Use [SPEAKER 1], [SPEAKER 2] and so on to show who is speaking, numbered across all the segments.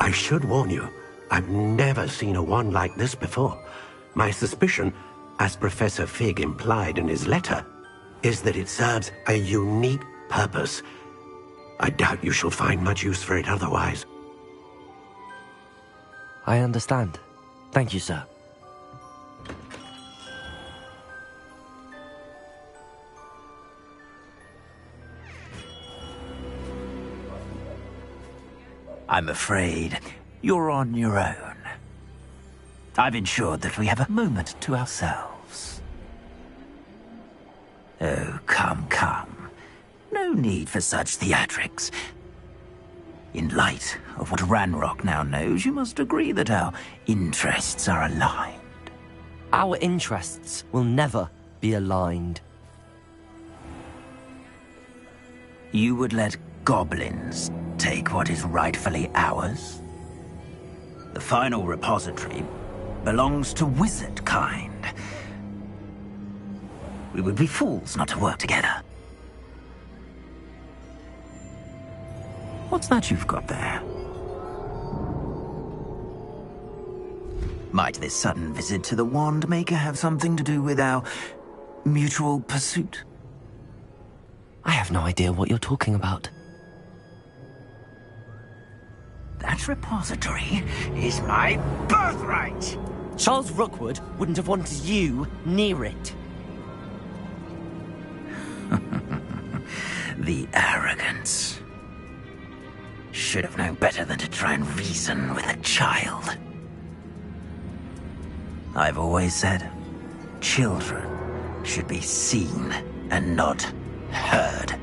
[SPEAKER 1] I should warn you, I've never seen a wand like this before. My suspicion, as Professor Fig implied in his letter, is that it serves a unique purpose. I doubt you shall find much use for it otherwise.
[SPEAKER 2] I understand. Thank you, sir.
[SPEAKER 3] I'm afraid you're on your own. I've ensured that we have a moment to ourselves. Oh, come, come. No need for such theatrics. In light of what Ranrock now knows, you must agree that our interests are aligned.
[SPEAKER 2] Our interests will never be aligned.
[SPEAKER 3] You would let goblins take what is rightfully ours? The final repository belongs to wizard kind. We would be fools not to work together. What's that you've got there? Might this sudden visit to the Wand Maker have something to do with our mutual pursuit?
[SPEAKER 2] I have no idea what you're talking about.
[SPEAKER 3] That repository is my birthright!
[SPEAKER 2] Charles Rookwood wouldn't have wanted you near it.
[SPEAKER 3] The arrogance. Should have known better than to try and reason with a child. I've always said, children should be seen and not heard.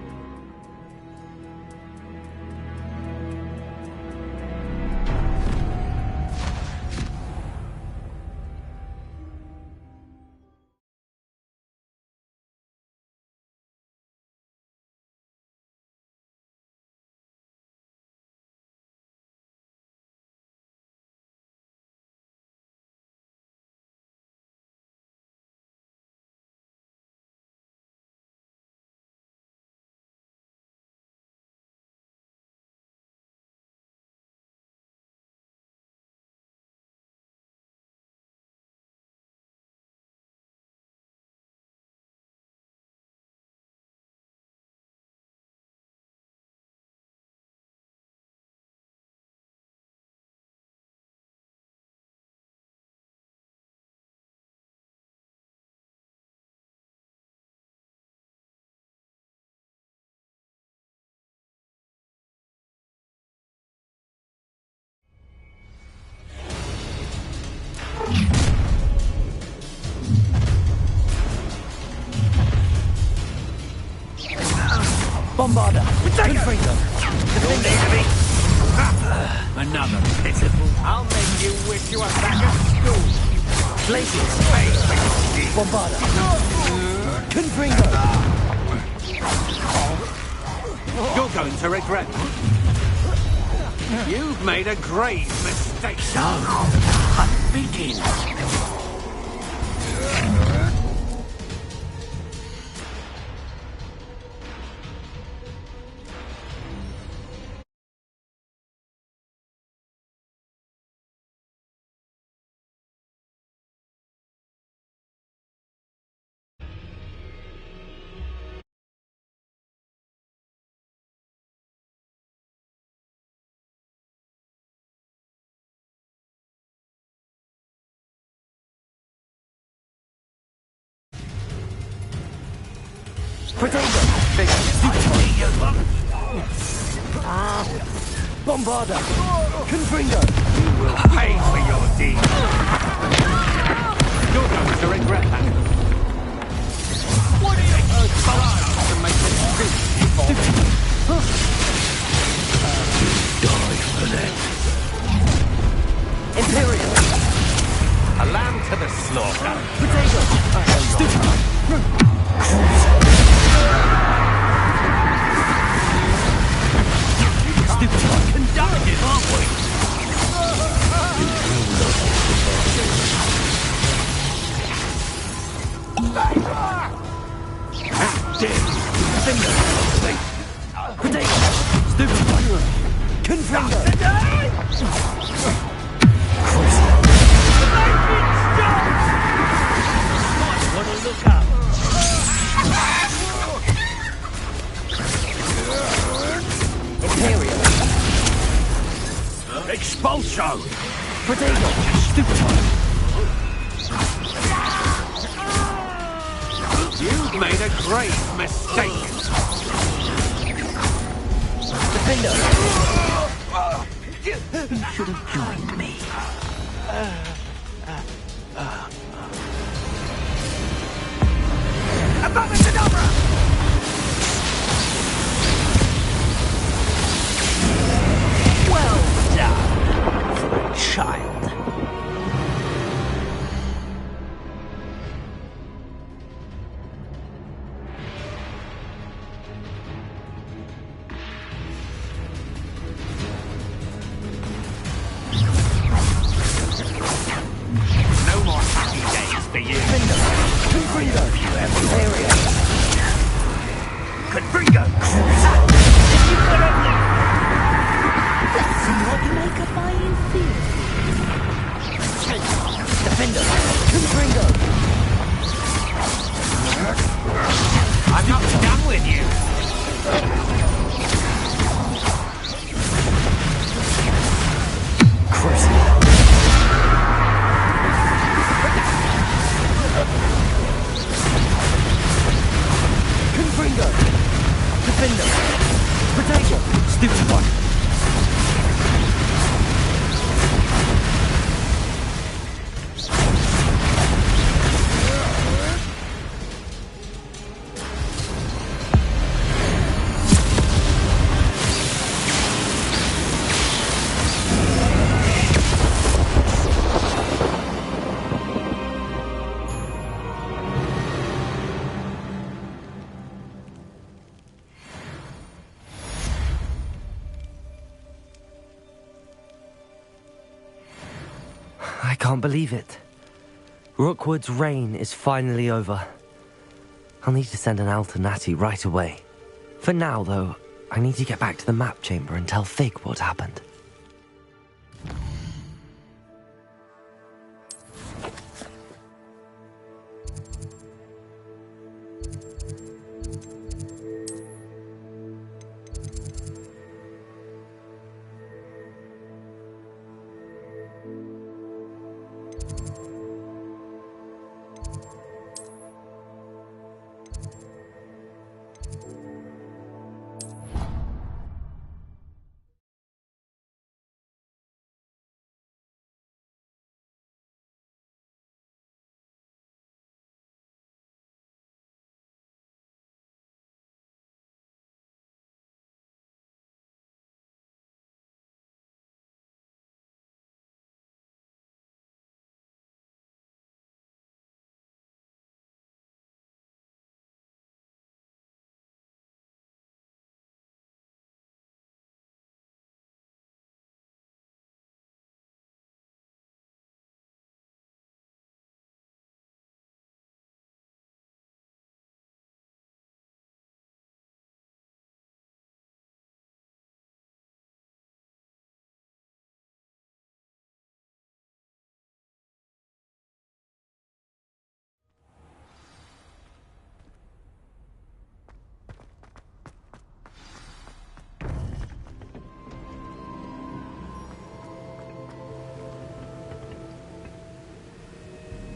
[SPEAKER 2] Bombarder! Confringo!
[SPEAKER 4] Another pitiful. I'll make you wish you were back at school.
[SPEAKER 2] Glaciers! Bombarder! Confringo!
[SPEAKER 4] You're going to regret that. You've made a grave mistake.
[SPEAKER 3] So, begin.
[SPEAKER 2] Potato! Bombarder! Confringo!
[SPEAKER 4] You will pay for your deeds. You're going to regret that. What do you try to make it big?
[SPEAKER 1] Die for that.
[SPEAKER 2] Imperial!
[SPEAKER 4] A lamb to the slaughter.
[SPEAKER 2] Potato! Stupid! Stupid!
[SPEAKER 4] Conducted, aren't we?
[SPEAKER 2] Potato! Stupid! Confringo! Protego! Stupid!
[SPEAKER 4] You've made a grave mistake.
[SPEAKER 2] Defender!
[SPEAKER 3] You should have joined me. Well done for a child.
[SPEAKER 4] No more happy days for you.
[SPEAKER 2] Confringo! Area!
[SPEAKER 3] Confringo!
[SPEAKER 5] What you make up by you feel?
[SPEAKER 2] Defender! Confringo!
[SPEAKER 4] I'm not done with you.
[SPEAKER 2] Crucible! Confringo! Defender! Protego! Stupid one! I can't believe it. Rookwood's reign is finally over. I'll need to send an Alternati right away. For now, though, I need to get back to the map chamber and tell Fig what happened.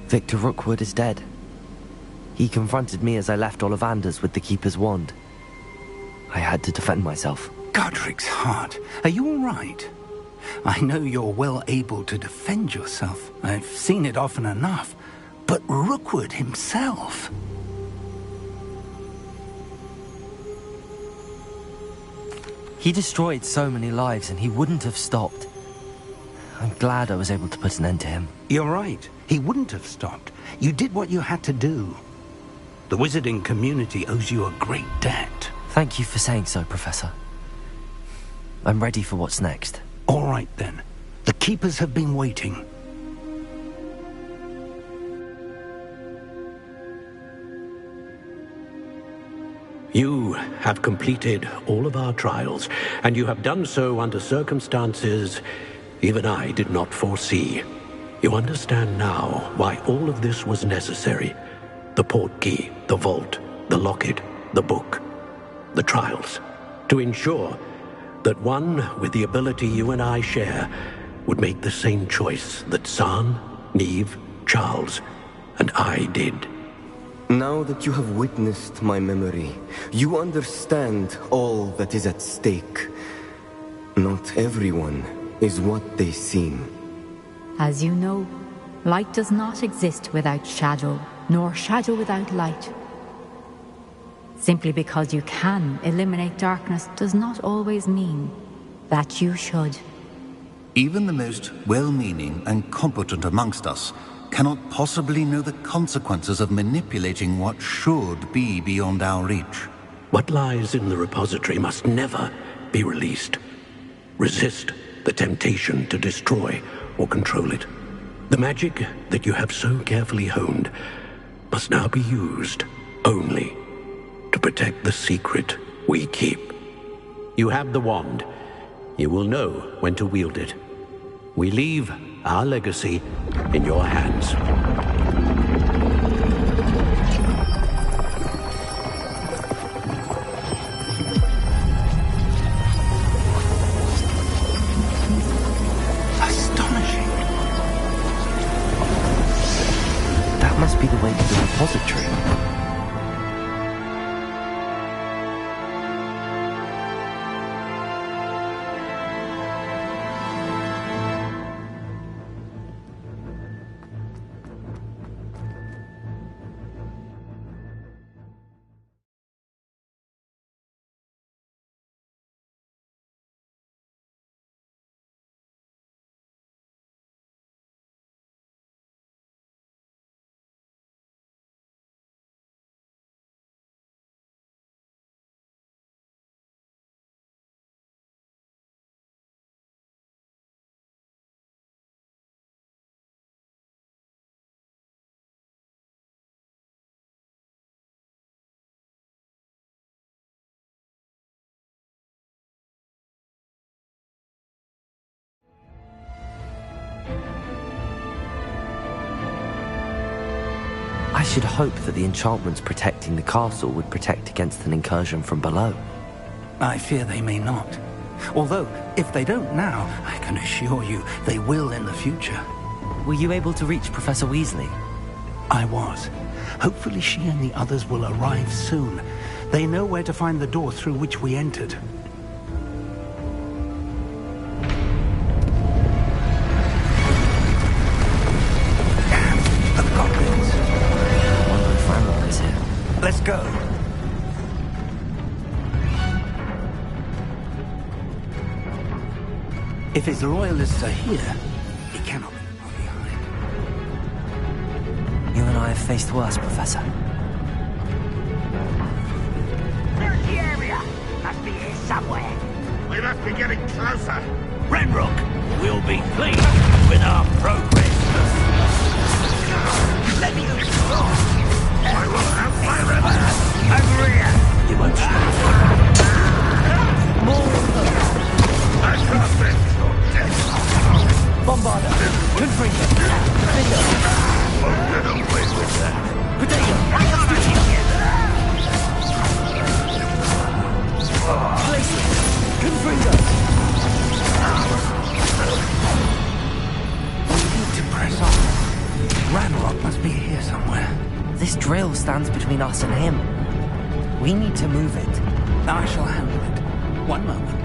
[SPEAKER 2] Victor Rookwood is dead. He confronted me as I left Ollivander's with the Keeper's wand. I had to defend myself.
[SPEAKER 6] Godric's heart, are you all right? I know you're well able to defend yourself. I've seen it often enough. But Rookwood himself...
[SPEAKER 2] He destroyed so many lives and he wouldn't have stopped. I'm glad I was able to put an end to him.
[SPEAKER 6] You're right. He wouldn't have stopped. You did what you had to do. The wizarding community owes you a great debt.
[SPEAKER 2] Thank you for saying so, Professor. I'm ready for what's next.
[SPEAKER 6] All right, then. The Keepers have been waiting.
[SPEAKER 1] You have completed all of our trials, and you have done so under circumstances even I did not foresee. You understand now why all of this was necessary. The portkey, the vault, the locket, the book, the trials. To ensure that one with the ability you and I share would make the same choice that San, Neve, Charles, and I did.
[SPEAKER 7] Now that you have witnessed my memory, you understand all that is at stake. Not everyone is what they seem.
[SPEAKER 5] As you know, light does not exist without shadow, nor shadow without light. Simply because you can eliminate darkness does not always mean that you should.
[SPEAKER 8] Even the most well-meaning and competent amongst us cannot possibly know the consequences of manipulating what should be beyond our reach.
[SPEAKER 1] What lies in the repository must never be released. Resist the temptation to destroy or control it. The magic that you have so carefully honed must now be used only to protect the secret we keep. You have the wand. You will know when to wield it. We leave our legacy in your hands.
[SPEAKER 6] Astonishing.
[SPEAKER 2] That must be the way to the repository. I should hope that the enchantments protecting the castle would protect against an incursion from below.
[SPEAKER 6] I fear they may not. Although, if they don't now, I can assure you they will in the future.
[SPEAKER 2] Were you able to reach Professor Weasley?
[SPEAKER 6] I was. Hopefully she and the others will arrive soon. They know where to find the door through which we entered. The goblins.
[SPEAKER 2] I wonder if Ranrock is here.
[SPEAKER 6] Let's go. If his loyalists are here, he cannot be far behind.
[SPEAKER 2] You and I have faced worse, Professor.
[SPEAKER 4] There's the area. Must be here somewhere.
[SPEAKER 9] We must be getting closer.
[SPEAKER 4] Ranrock will be pleased with our progress. Let me go.
[SPEAKER 9] I will have my revenge.
[SPEAKER 4] Over here.
[SPEAKER 2] You won't stop. More of them.
[SPEAKER 9] I trust it.
[SPEAKER 2] Bombarder. Confringo. Finger.
[SPEAKER 9] Get away with that.
[SPEAKER 2] Potato. Places. Confringo.
[SPEAKER 6] We need to press on. Ranrock must be here somewhere.
[SPEAKER 2] This drill stands between us and him. We need to move it.
[SPEAKER 6] I shall handle it. One moment.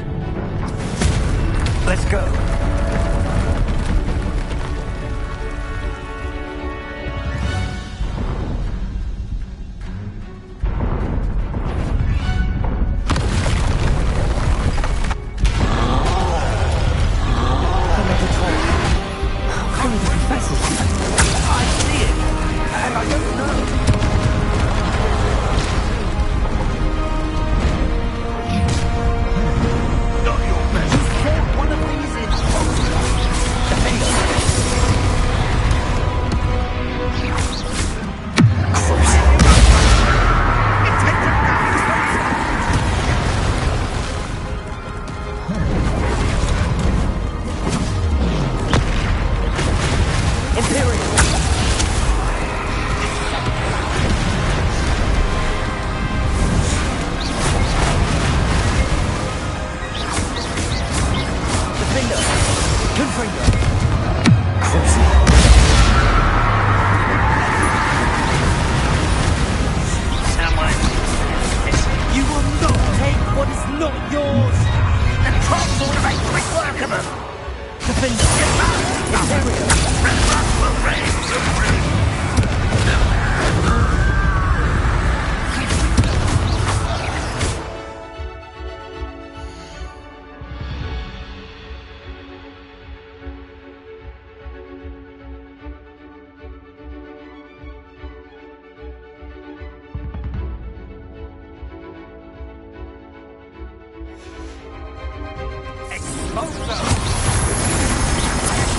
[SPEAKER 6] Let's go.
[SPEAKER 2] Confringo.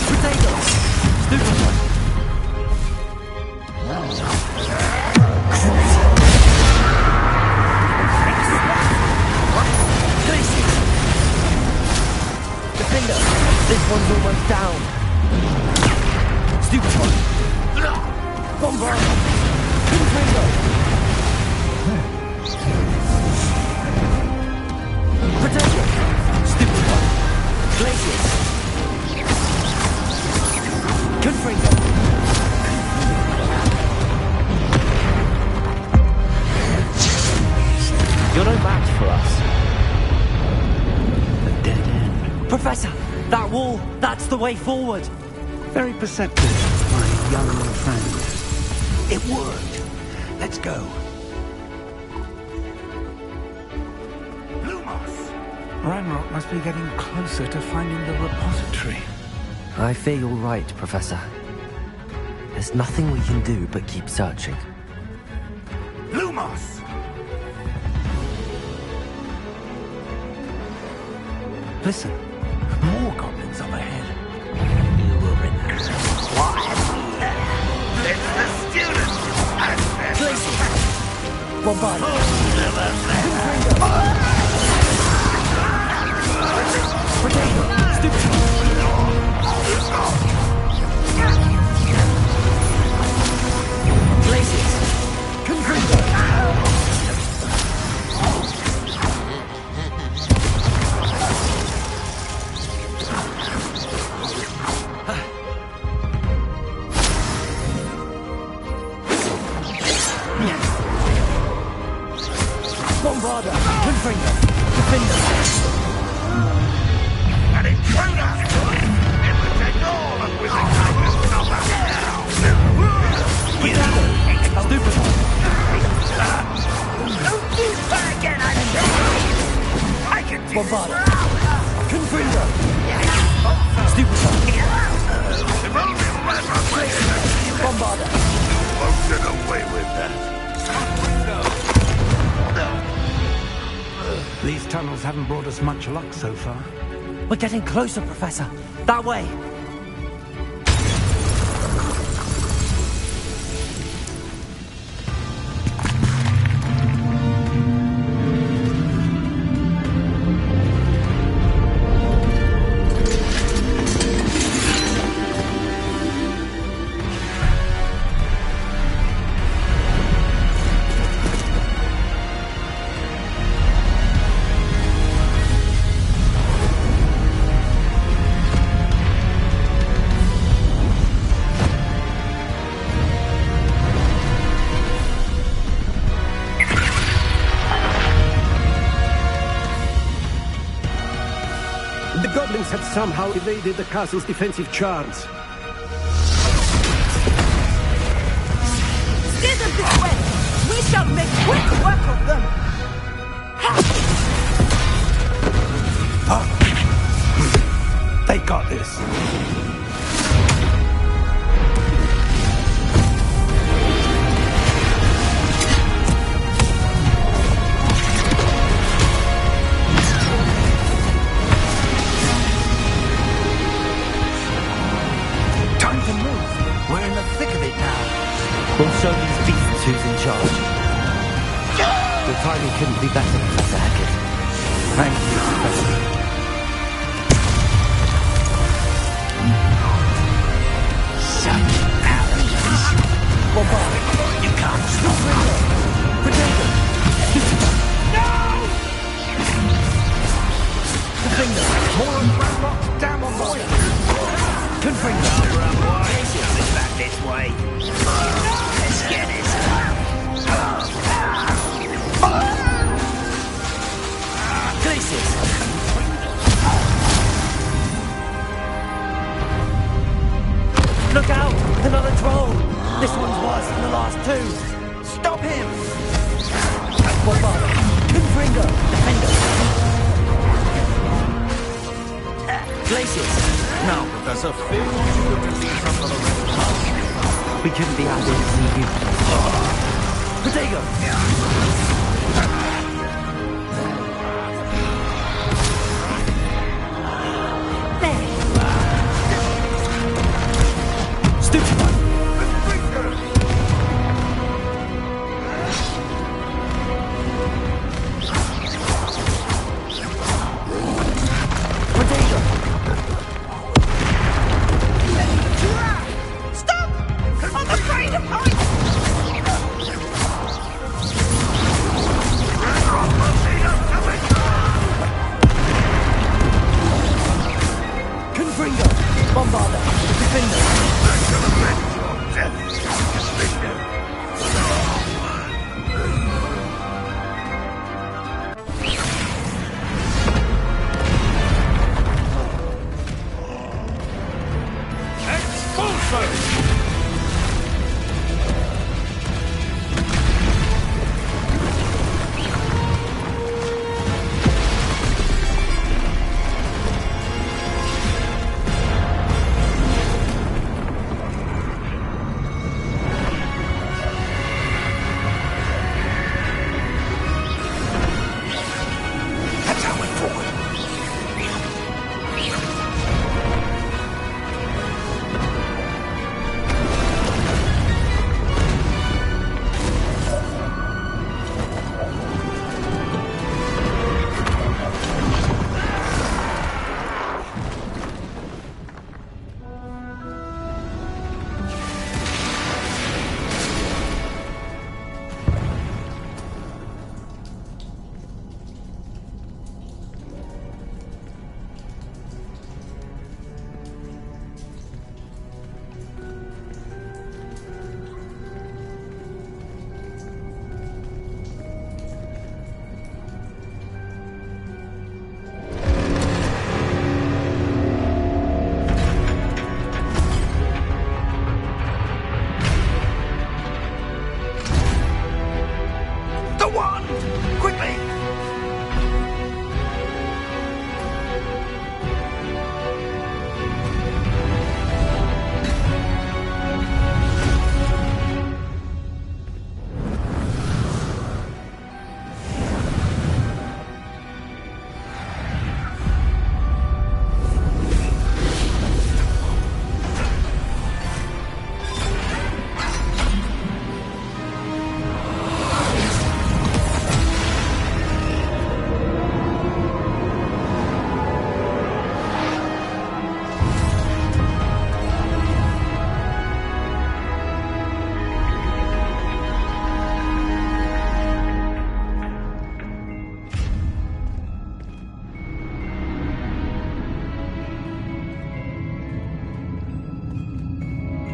[SPEAKER 2] Potato! Stupid! Defender! This one's almost down! Stupid one! Bombard! Confringo! Potato! Stupid one! Glacius! Confringo! You're no match for us.
[SPEAKER 6] A dead end.
[SPEAKER 2] Professor! That wall! That's the way forward!
[SPEAKER 6] Very perceptive, my young friend. It worked. Let's go. Lumos! Ranrock must be getting closer to finding the repository.
[SPEAKER 2] I fear you're right, Professor. There's nothing we can do but keep searching.
[SPEAKER 6] Lumos! Listen, more goblins up ahead.
[SPEAKER 3] You will remember.
[SPEAKER 9] It's the students!
[SPEAKER 2] Bombard! Potato! Stupid! Glacius! Confringo! Bombarda! Confringo! Defender!
[SPEAKER 9] An intruder! It would take all of wizard kindness to knock us down!
[SPEAKER 2] Stupid!
[SPEAKER 9] Don't do that again, I can do
[SPEAKER 2] Bombarda! Confringo! Stupid!
[SPEAKER 9] If only Ranrock was here,
[SPEAKER 2] Bombarda!
[SPEAKER 9] won't get away with that.
[SPEAKER 6] These tunnels haven't brought us much luck so far.
[SPEAKER 2] We're getting closer, Professor. That way.
[SPEAKER 1] The goblins have somehow evaded the castle's defensive charms.
[SPEAKER 10] Steer them this way! We shall make quick work of them!
[SPEAKER 6] They got this. Time to move. We're in the thick of it now.
[SPEAKER 2] We'll show these beasts who's in charge. The timing couldn't be better, Professor Hackett.
[SPEAKER 6] Thank you, Professor.
[SPEAKER 3] Such arrogance.
[SPEAKER 2] Bombard!
[SPEAKER 3] You can't stop us.
[SPEAKER 2] Potato! The finger!
[SPEAKER 6] More of Ranrock's damn boy.
[SPEAKER 2] Confringo!
[SPEAKER 3] It's back this way. Let's get this.
[SPEAKER 2] Glacius! Look out! Another troll! This one's worse than the last two!
[SPEAKER 6] Stop him!
[SPEAKER 2] Bombard! Confringo! Defender! Glacius!
[SPEAKER 8] Now, Professor, feel you would release us for the rest of the month.
[SPEAKER 2] We couldn't be happier to see you. Potato! Stupefy!
[SPEAKER 10] Stop! On the freedom point!
[SPEAKER 2] Confringo! Bombarda! Defender!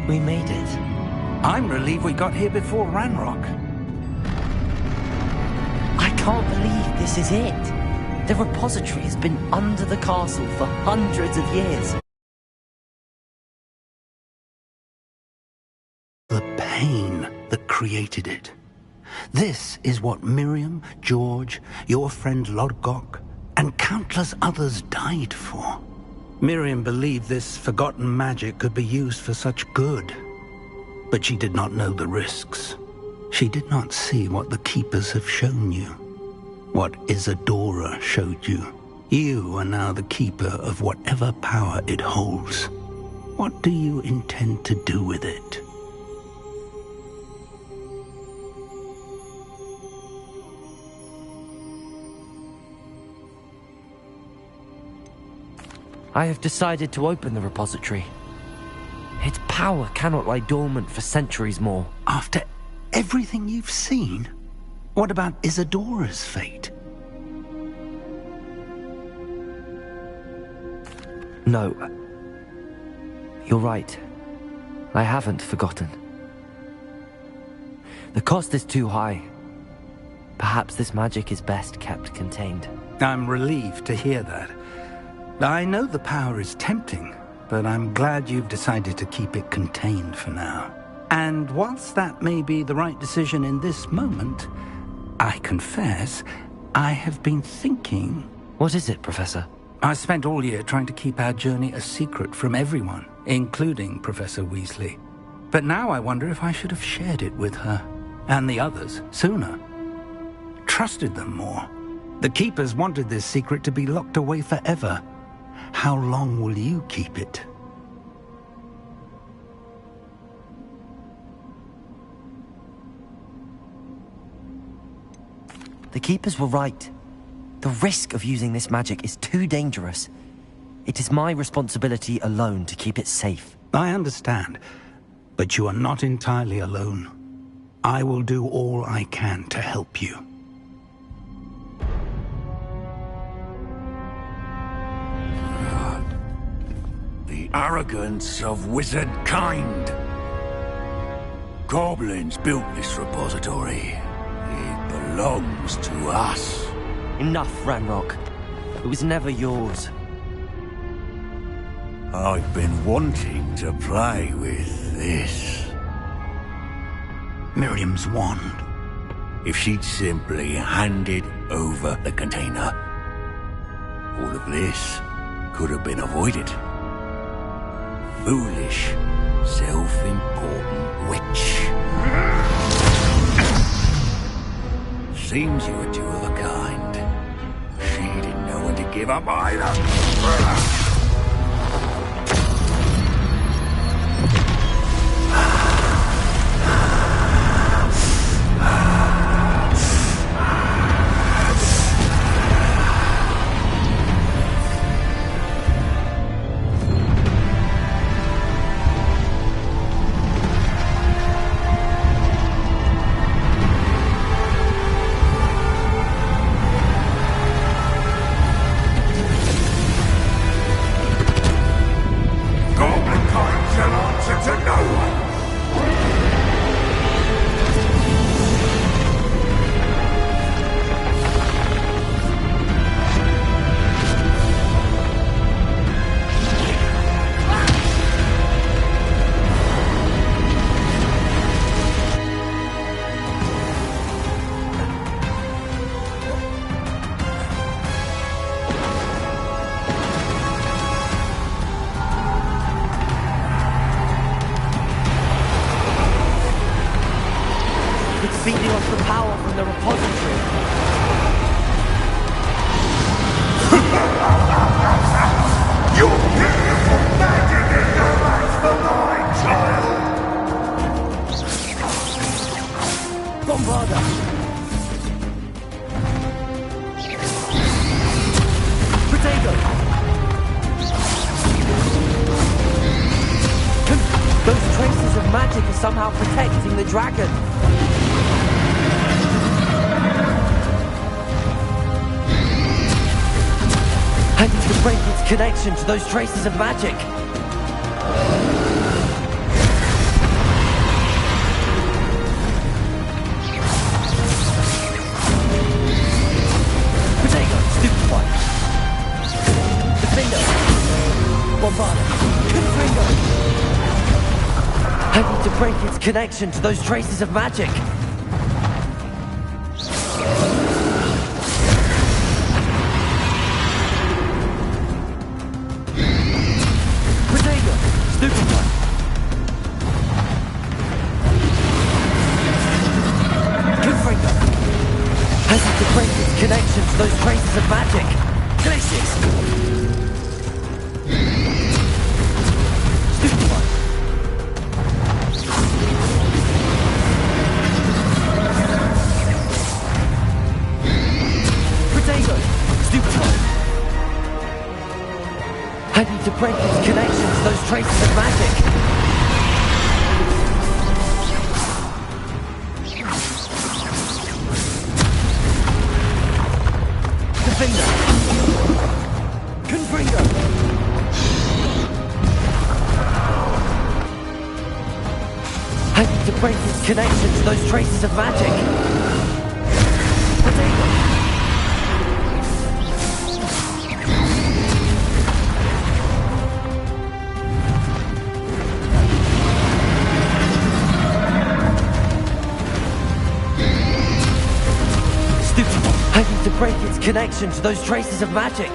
[SPEAKER 2] We made it.
[SPEAKER 6] I'm relieved we got here before Ranrock.
[SPEAKER 2] I can't believe this is it. The repository has been under the castle for hundreds of years.
[SPEAKER 6] The pain that created it. This is what Miriam, George, your friend Lodgok, and countless others died for. Miriam believed this forgotten magic could be used for such good. But she did not know the risks. She did not see what the Keepers have shown you. What Isadora showed you. You are now the Keeper of whatever power it holds. What do you intend to do with it?
[SPEAKER 2] I have decided to open the repository. Its power cannot lie dormant for centuries more.
[SPEAKER 6] After everything you've seen? What about Isadora's fate?
[SPEAKER 2] No. You're right. I haven't forgotten. The cost is too high. Perhaps this magic is best kept contained.
[SPEAKER 6] I'm relieved to hear that. I know the power is tempting, but I'm glad you've decided to keep it contained for now. And whilst that may be the right decision in this moment, I confess, I have been thinking...
[SPEAKER 2] What is it, Professor?
[SPEAKER 6] I spent all year trying to keep our journey a secret from everyone, including Professor Weasley. But now I wonder if I should have shared it with her, and the others, sooner. Trusted them more. The Keepers wanted this secret to be locked away forever. How long will you keep it?
[SPEAKER 2] The Keepers were right. The risk of using this magic is too dangerous. It is my responsibility alone to keep it safe.
[SPEAKER 6] I understand, but you are not entirely alone. I will do all I can to help you.
[SPEAKER 9] The arrogance of wizard kind. Goblins built this repository. It belongs to us.
[SPEAKER 2] Enough, Ranrock. It was never yours.
[SPEAKER 9] I've been wanting to play with this.
[SPEAKER 6] Miriam's wand.
[SPEAKER 9] If she'd simply handed over the container, all of this could have been avoided. Foolish, self-important witch. Seems you were two of a kind. She didn't know when to give up either.
[SPEAKER 2] Feeding off the power from the repository.
[SPEAKER 9] Your beautiful magic is no match for mine, child!
[SPEAKER 2] Bombarda! Protego! Those traces of magic are somehow protecting the dragon. I need to break its connection to those traces of magic. Potato, stupid one. Defender. Bombarda. Confringo. I need to break its connection to those traces of magic. Connection to those traces of magic. Delicious. Stupid one. Potato. Stupid one. I need to break its connection to those traces of magic. Break its connection to those traces of magic. Potato. Stupid. I need to break its connection to those traces of magic.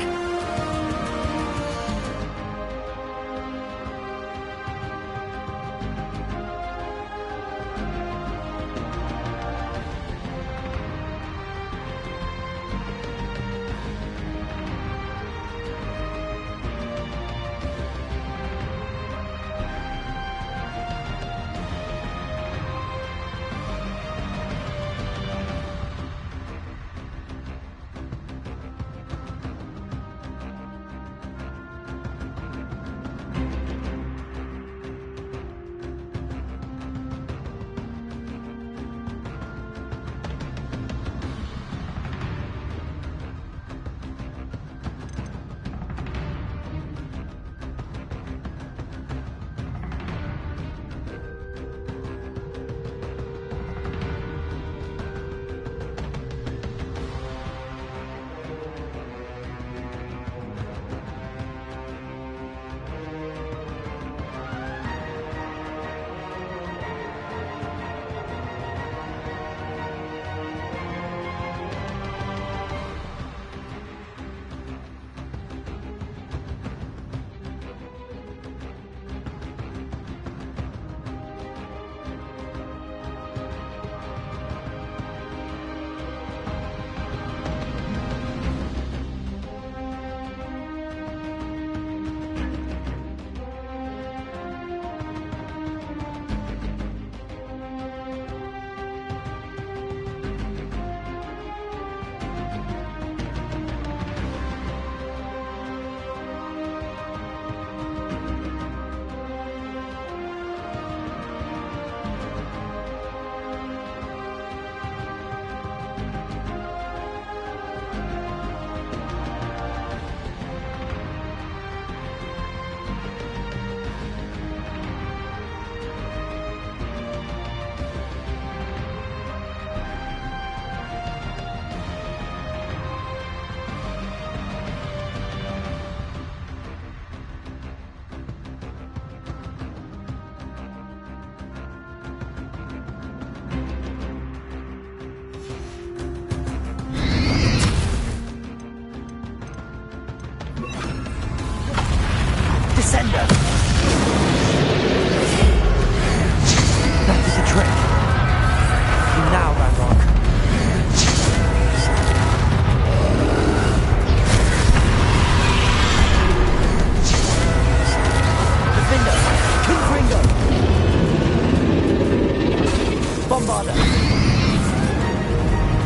[SPEAKER 2] Bombarder!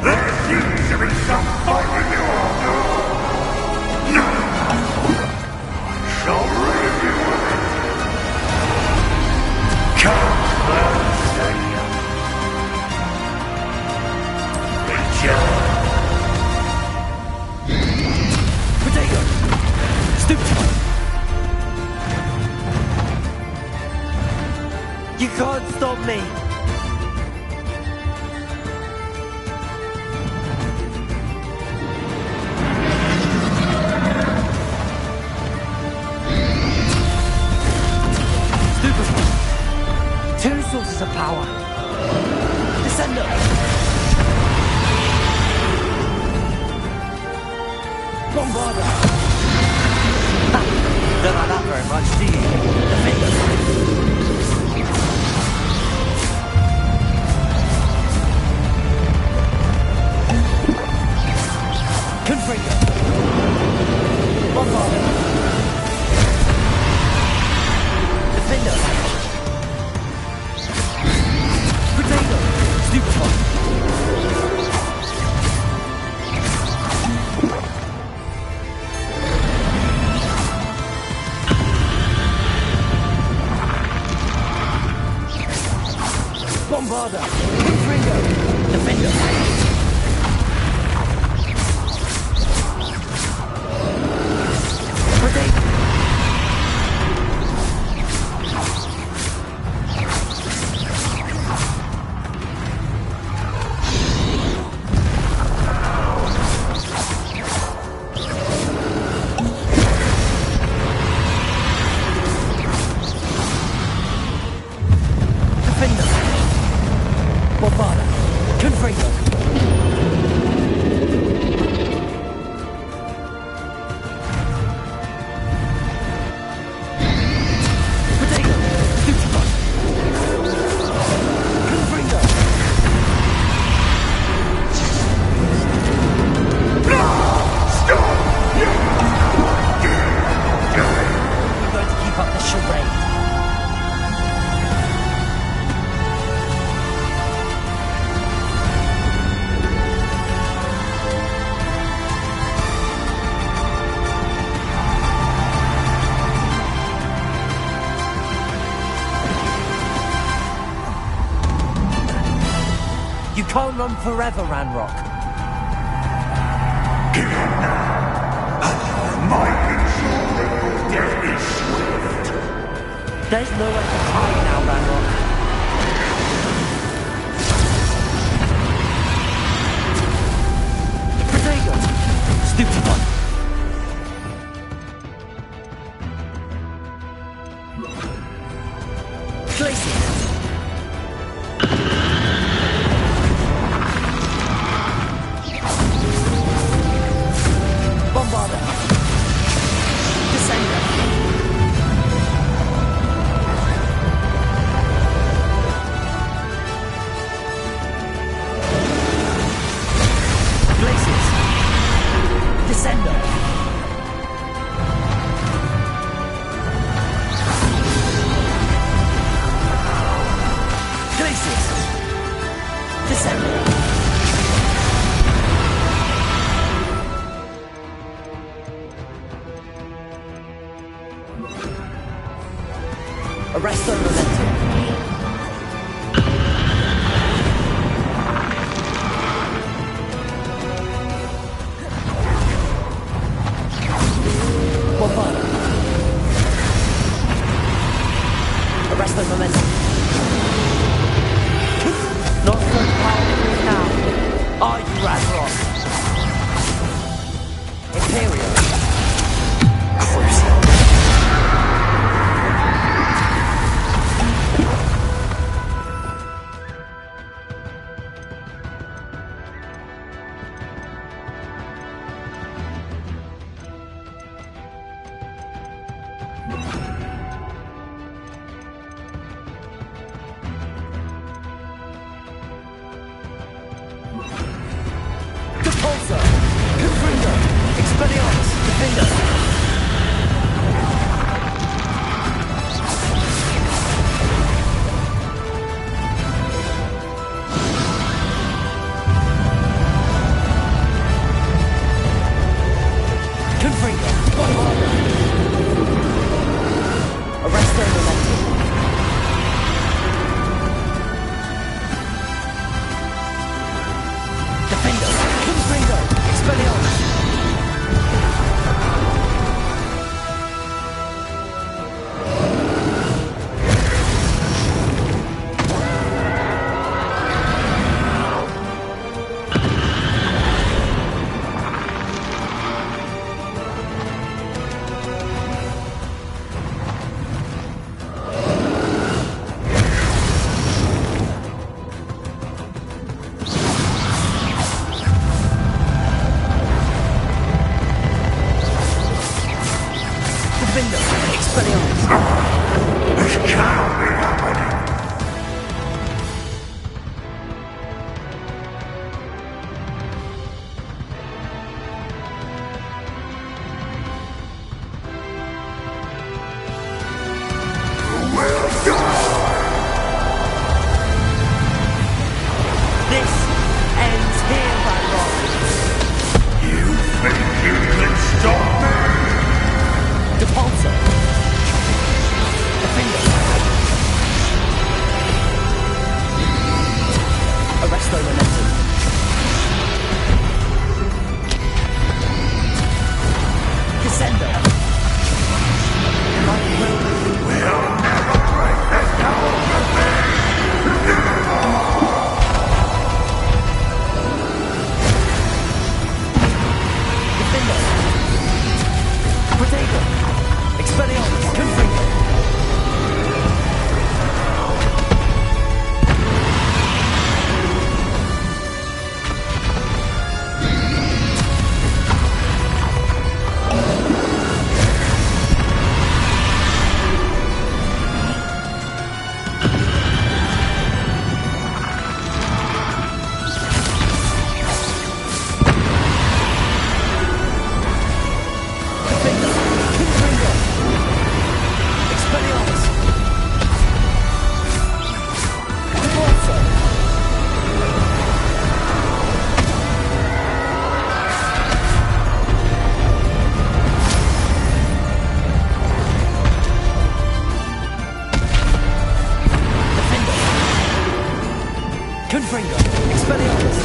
[SPEAKER 11] There seems to be some fight in you all, no? No! I shall rid you of it! Come, Savior! Rejoice!
[SPEAKER 2] Potato! Stupid! You can't stop me! Two sources of power. Descender. Bombarder. Ha! Don't like that very much, do you? Defender. Confringo. Bombarder. Defender. Potato! Stupefy! Bombarder! Confringo! Defender! Potato! Bombarder! Confringo! Potato! Stupefy! Confringo!
[SPEAKER 11] Stop!
[SPEAKER 2] We're going to keep up the charade. You can't run forever, Ranrock.
[SPEAKER 11] Give up now! Might ensure that your death is swift!
[SPEAKER 2] There's nowhere to hide now, Ranrock. Protego! Stupid one. Glacier! Bombarder! Descender! Glaciers! Descender! Glaciers! Descender! Arresto momentum. Bombarder. Arresto momentum. Not so powerful now. Are you, Ranrock? Imperial. Crucial. Repulsor! Confringo! Expelliarmus! Defender! Confringo! Expelliarmus!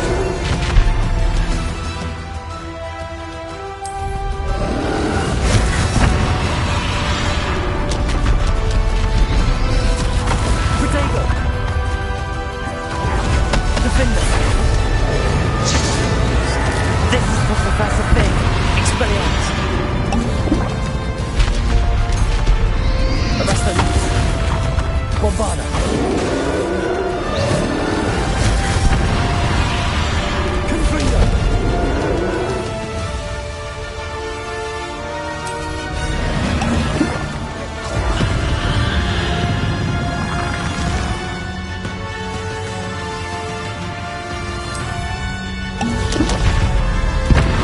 [SPEAKER 2] Protego! Defender! This is for Professor Fig! Expelliarmus! Arresto! Bombarda! Confringo!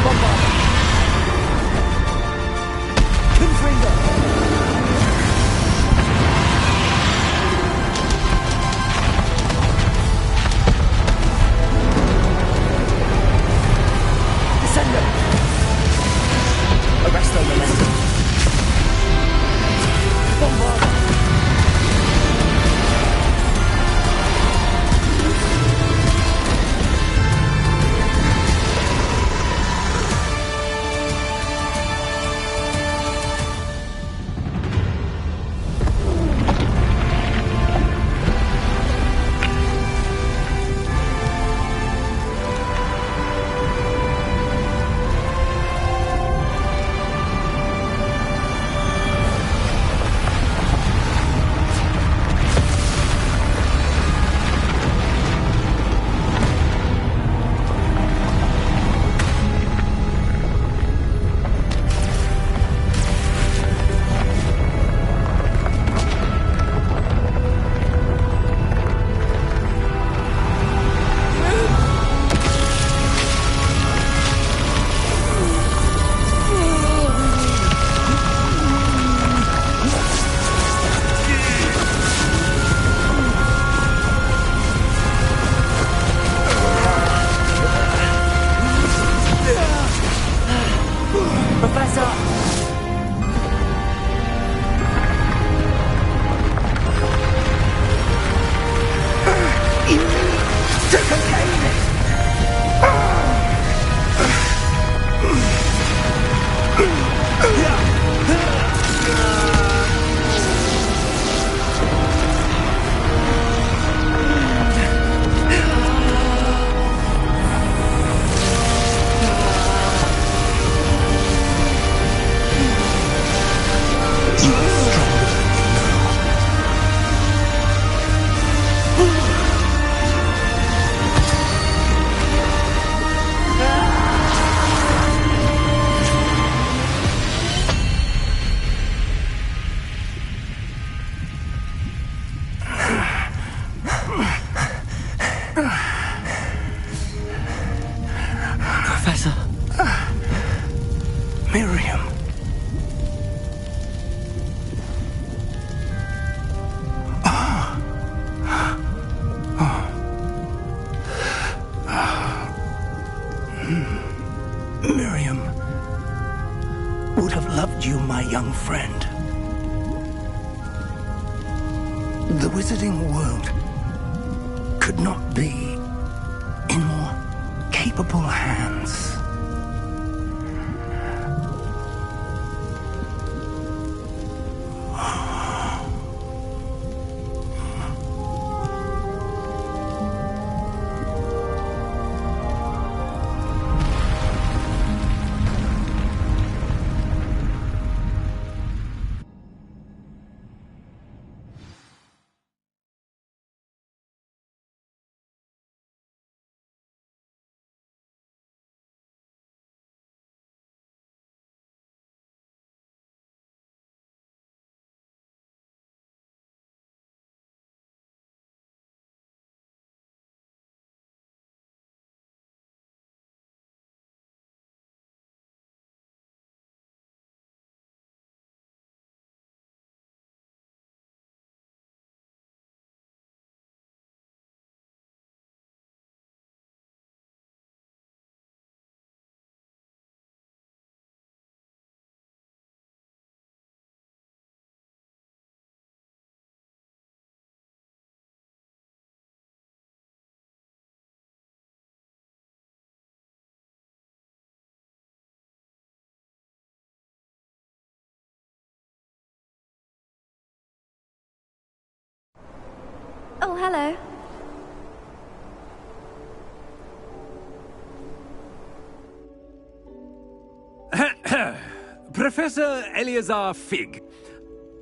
[SPEAKER 2] Bombarda! Confringo! Descendo! Arresto Realisted! Bombarda! Professor!
[SPEAKER 6] To contain it!
[SPEAKER 2] Professor!
[SPEAKER 6] Miriam. Miriam would have loved you, my young friend. The wizarding world could not be in more capable hands.
[SPEAKER 12] hello.
[SPEAKER 4] Professor Eleazar Fig.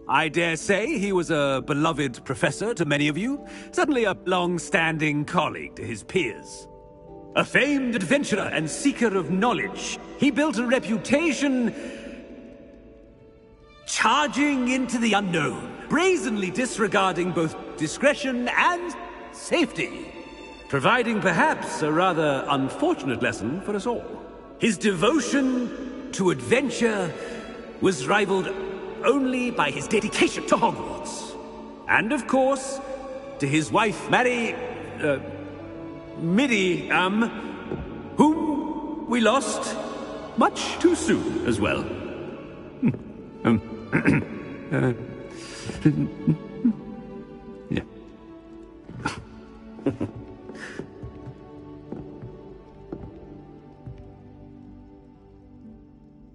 [SPEAKER 4] I dare say he was a beloved professor to many of you, certainly a long-standing colleague to his peers. A famed adventurer and seeker of knowledge, he built a reputation charging into the unknown, brazenly disregarding both discretion and safety, providing perhaps a rather unfortunate lesson for us all. His devotion to adventure was rivaled only by his dedication to Hogwarts. And of course, to his wife, Miriam, whom we lost much too soon as well. Yeah.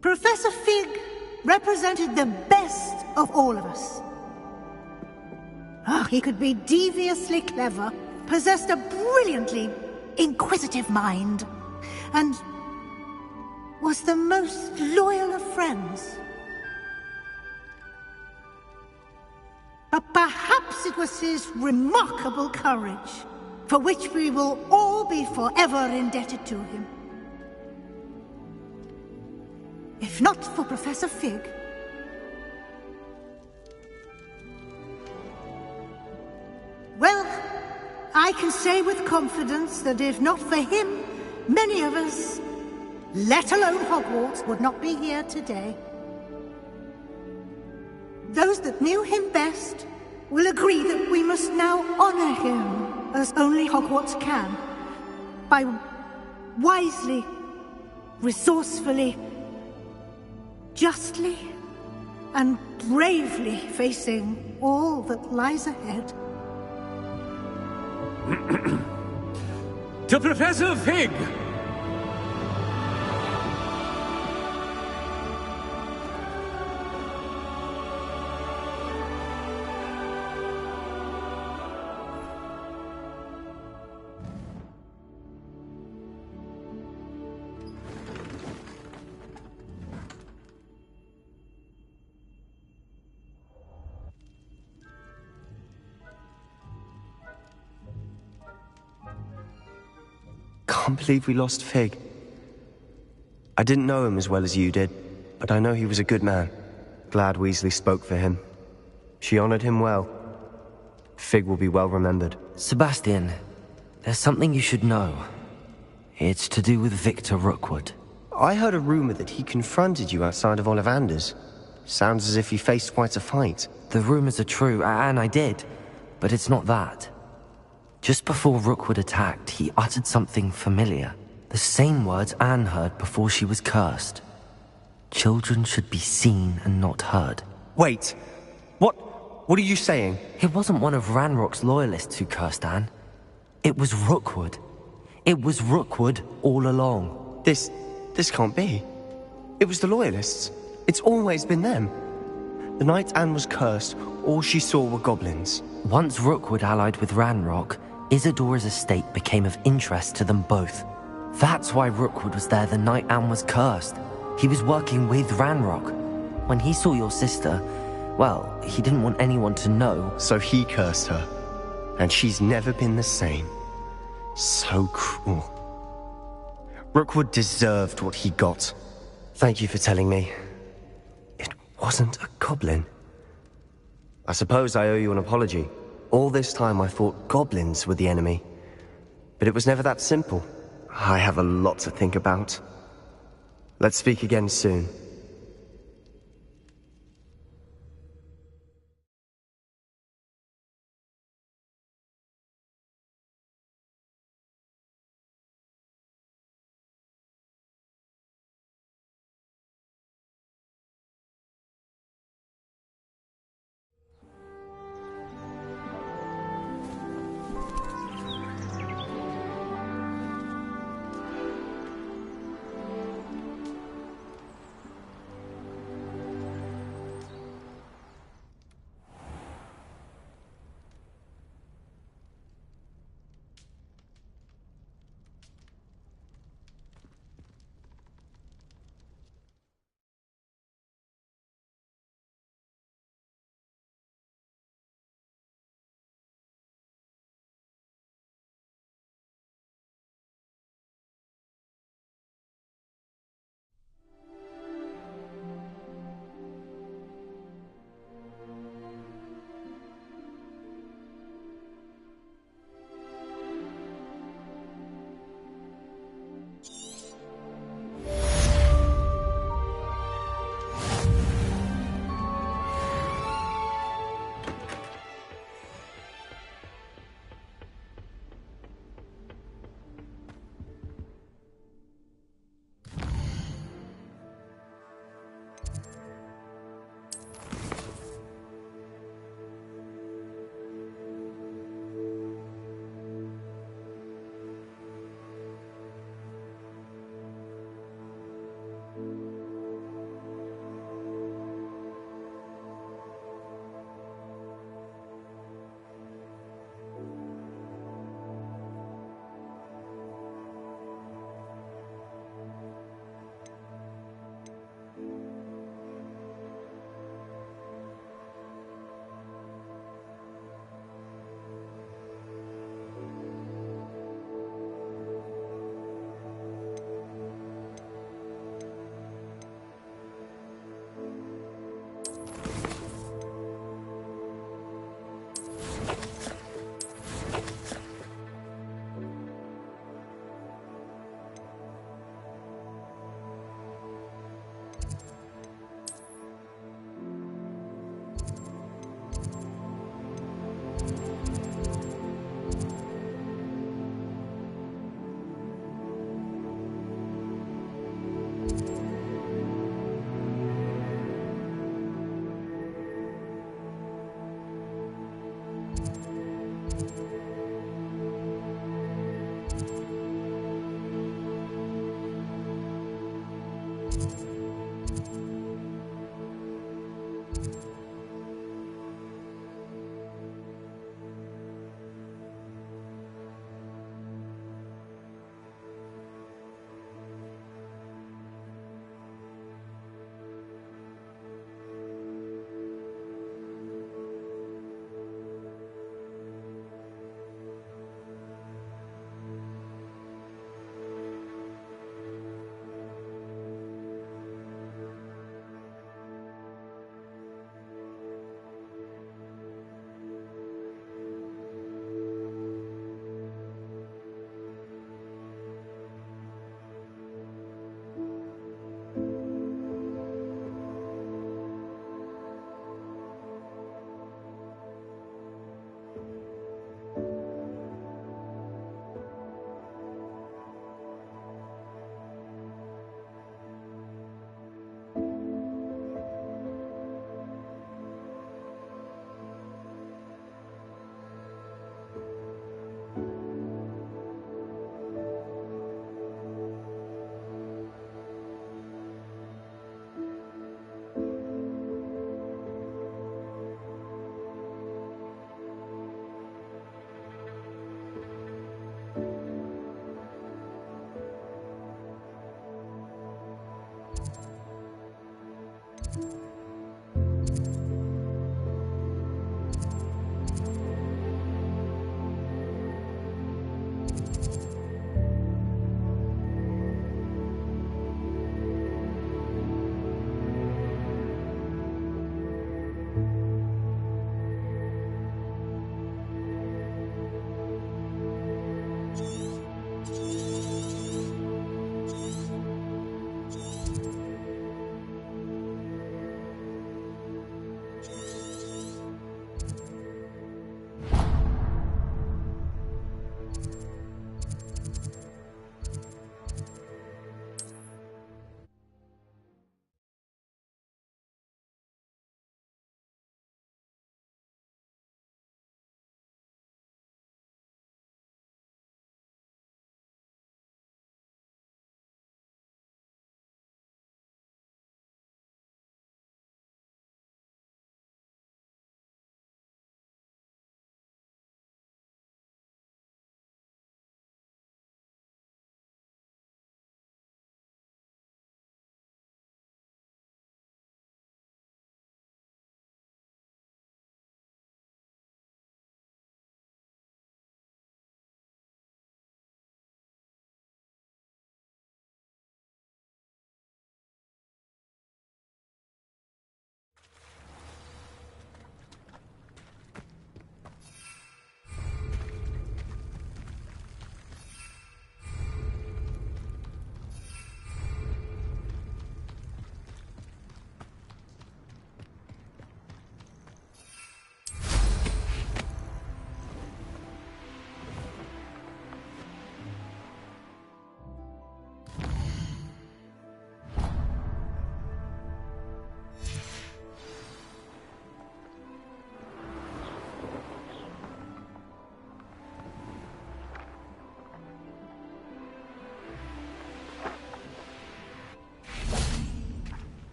[SPEAKER 10] Professor Fig represented the best of all of us. He could be deviously clever, possessed a brilliantly inquisitive mind, and was the most loyal of friends. But perhaps it was his remarkable courage, for which we will all be forever indebted to him. If not for Professor Fig, well, I can say with confidence that if not for him, many of us, let alone Hogwarts, would not be here today. Those that knew him best will agree that we must now honor him as only Hogwarts can, by wisely, resourcefully, justly, and bravely facing all that lies ahead.
[SPEAKER 4] To Professor Fig!
[SPEAKER 7] Can't believe we lost Fig. I didn't know him as well as you did, but I know he was a good man. Glad Weasley spoke for him. She honored him well. Fig will be well remembered.
[SPEAKER 2] Sebastian, there's something you should know. It's to do with Victor Rookwood.
[SPEAKER 7] I heard a rumor that he confronted you outside of Ollivander's. Sounds as if he faced quite a fight.
[SPEAKER 2] The rumors are true, and I did, but it's not that. Just before Rookwood attacked, he uttered something familiar. The same words Anne heard before she was cursed. Children should be seen and not heard.
[SPEAKER 7] Wait, what are you saying?
[SPEAKER 2] It wasn't one of Ranrock's loyalists who cursed Anne. It was Rookwood. It was Rookwood all along.
[SPEAKER 7] This can't be. It was the loyalists. It's always been them. The night Anne was cursed, all she saw were goblins.
[SPEAKER 2] Once Rookwood allied with Ranrock, Isadora's estate became of interest to them both. That's why Rookwood was there the night Anne was cursed. He was working with Ranrock. When he saw your sister, well, he didn't want anyone to know.
[SPEAKER 7] So he cursed her. And she's never been the same. So cruel. Rookwood deserved what he got. Thank you for telling me. It wasn't a goblin. I suppose I owe you an apology. All this time I thought goblins were the enemy. But it was never that simple. I have a lot to think about. Let's speak again soon.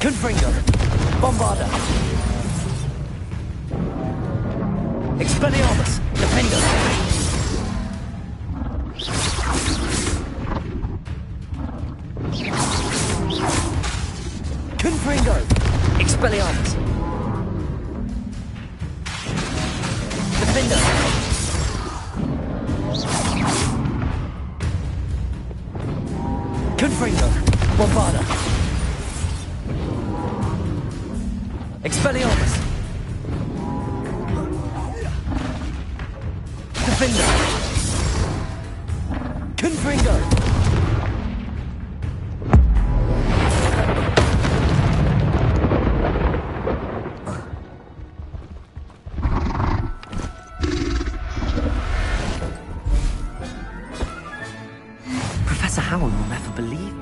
[SPEAKER 2] Confringo! Bombarda! Expelliarmus! Defender! Confringo! Expelliarmus! Defender! Confringo! Bombarda! Expelliarmus! Defender! Confringo! Professor Howell will never believe.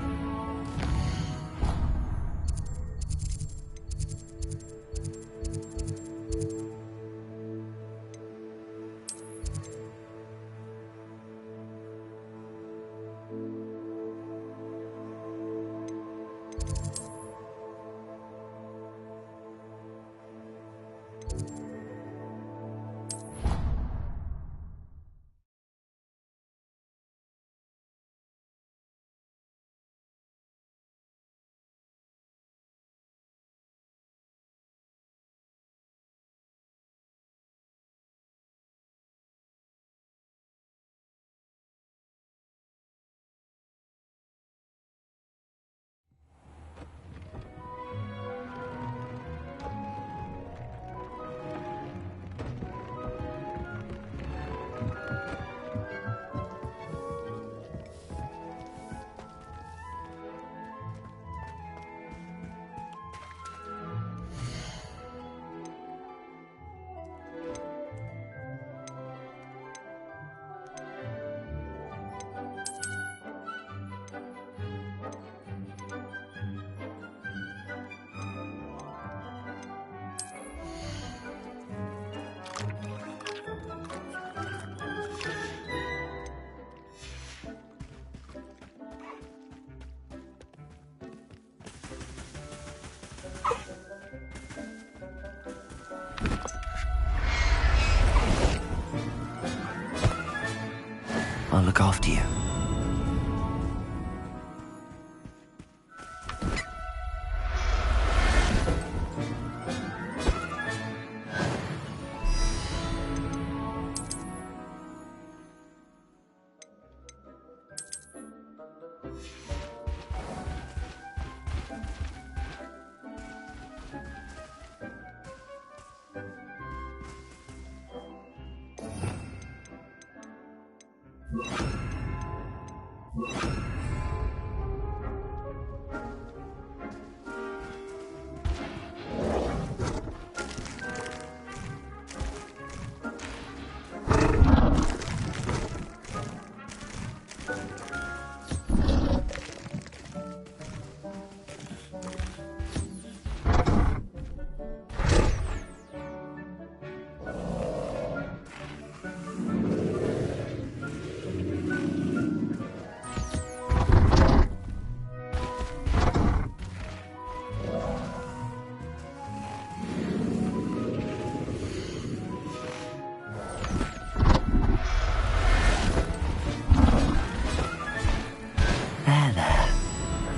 [SPEAKER 2] I'll look after you.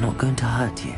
[SPEAKER 2] Not going to hurt you.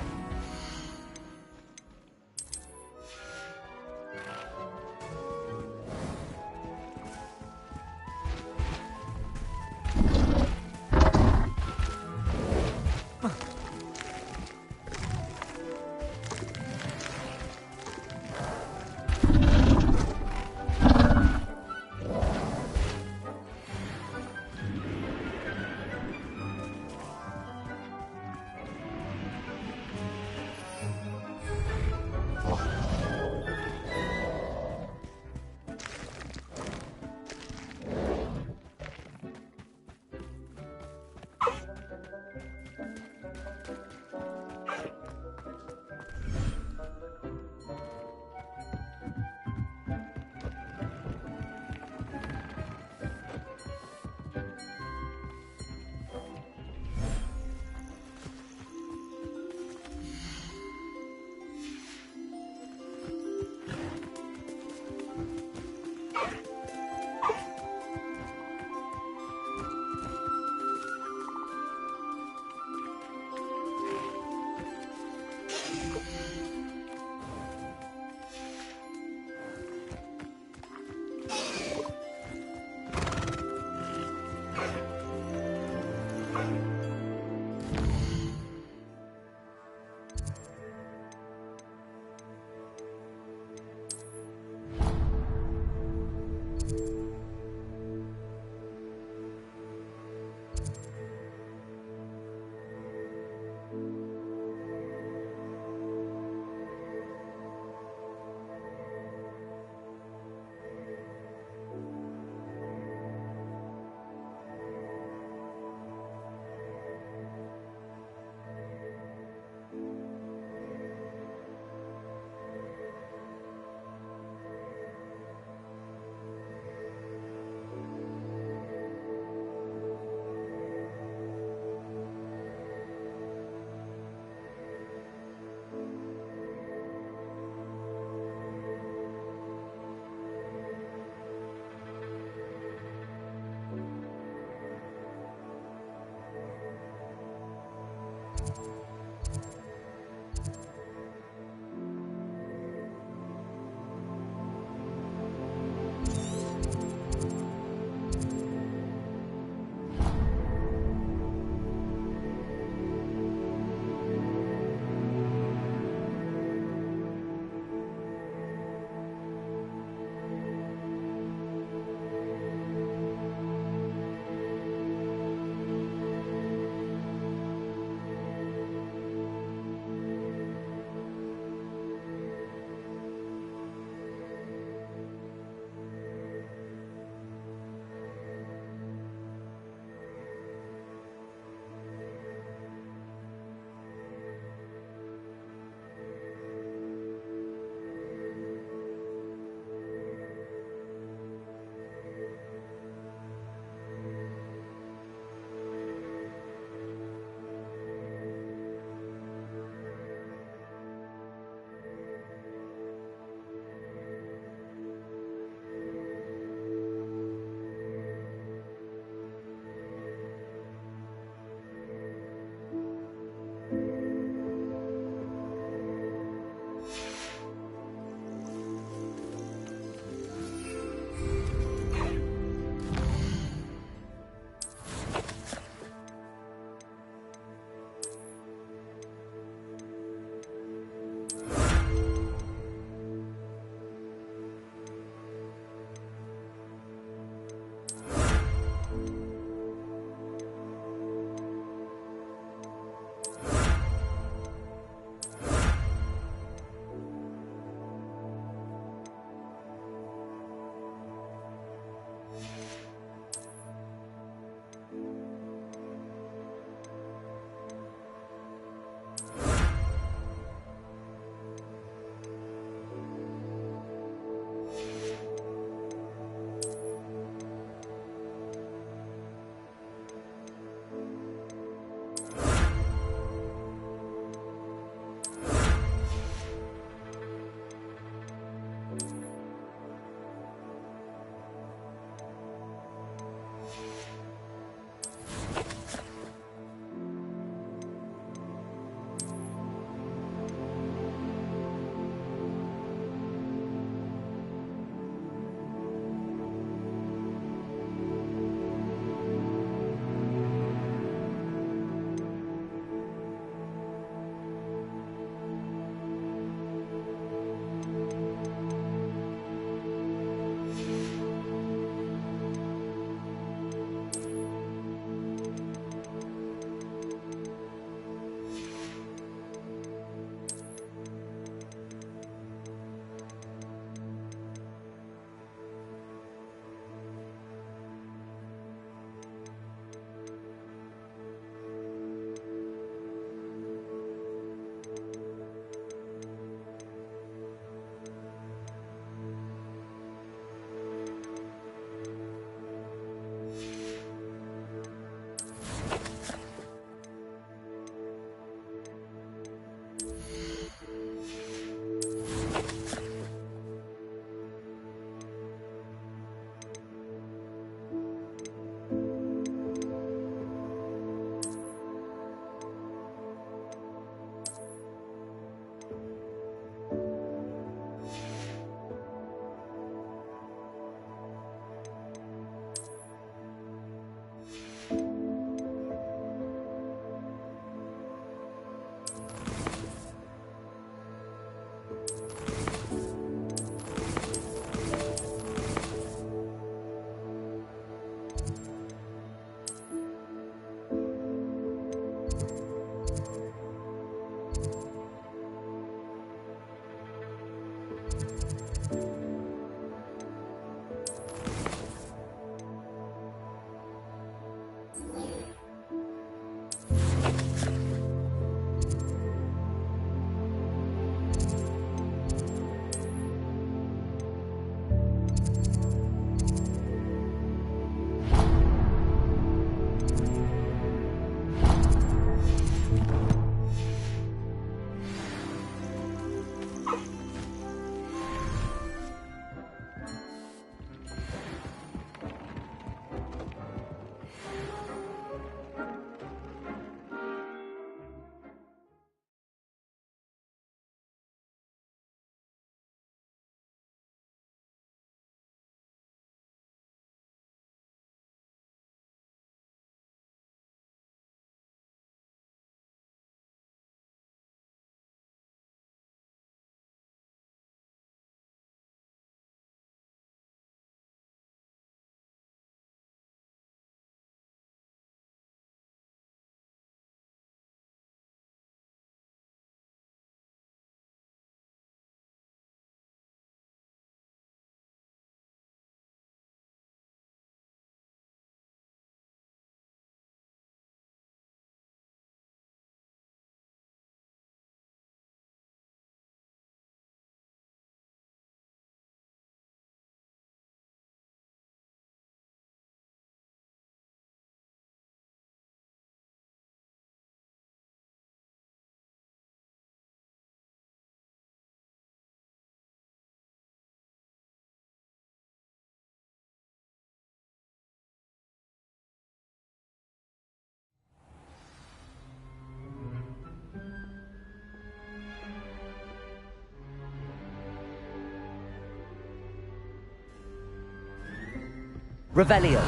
[SPEAKER 2] Revelio.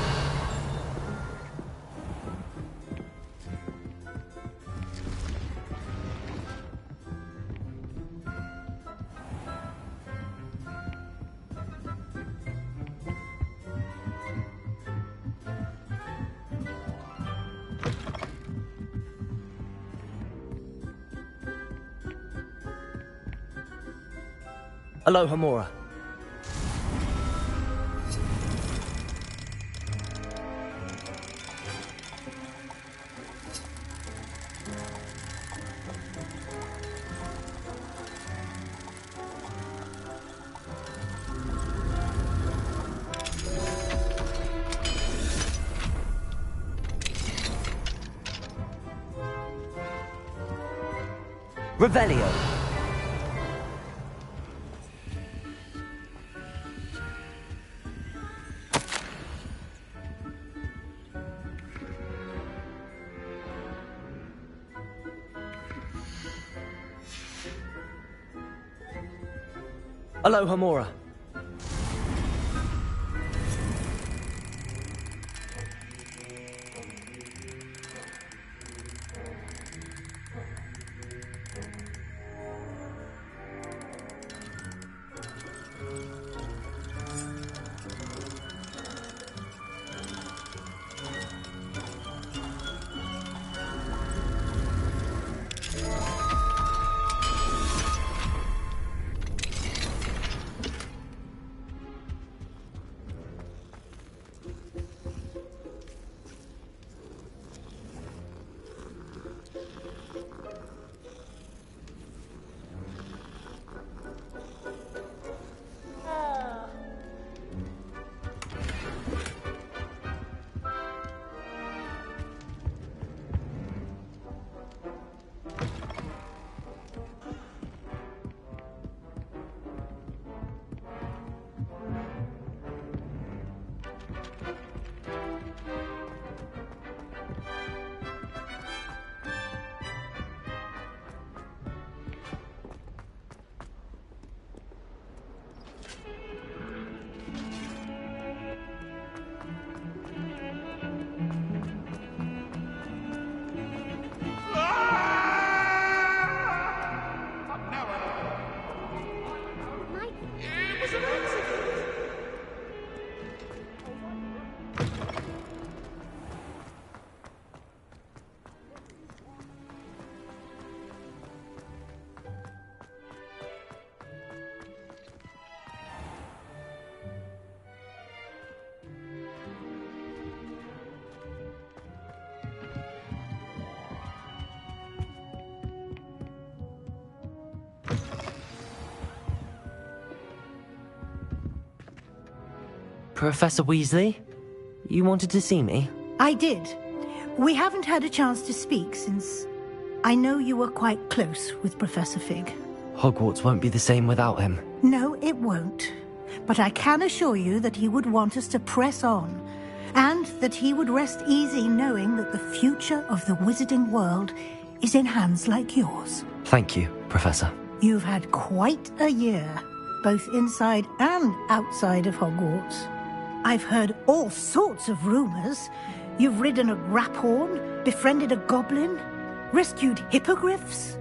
[SPEAKER 2] Aloha Mora. Revelio. Aloha Mora. Professor Weasley? You wanted to see me?
[SPEAKER 10] I did. We haven't had a chance to speak since I know you were quite close with Professor Fig.
[SPEAKER 2] Hogwarts won't be the same without him.
[SPEAKER 10] No, it won't. But I can assure you that he would want us to press on, and that he would rest easy knowing that the future of the wizarding world is in hands like yours.
[SPEAKER 2] Thank you, Professor.
[SPEAKER 10] You've had quite a year, both inside and outside of Hogwarts. I've heard all sorts of rumors. You've ridden a graphorn, befriended a goblin, rescued hippogriffs,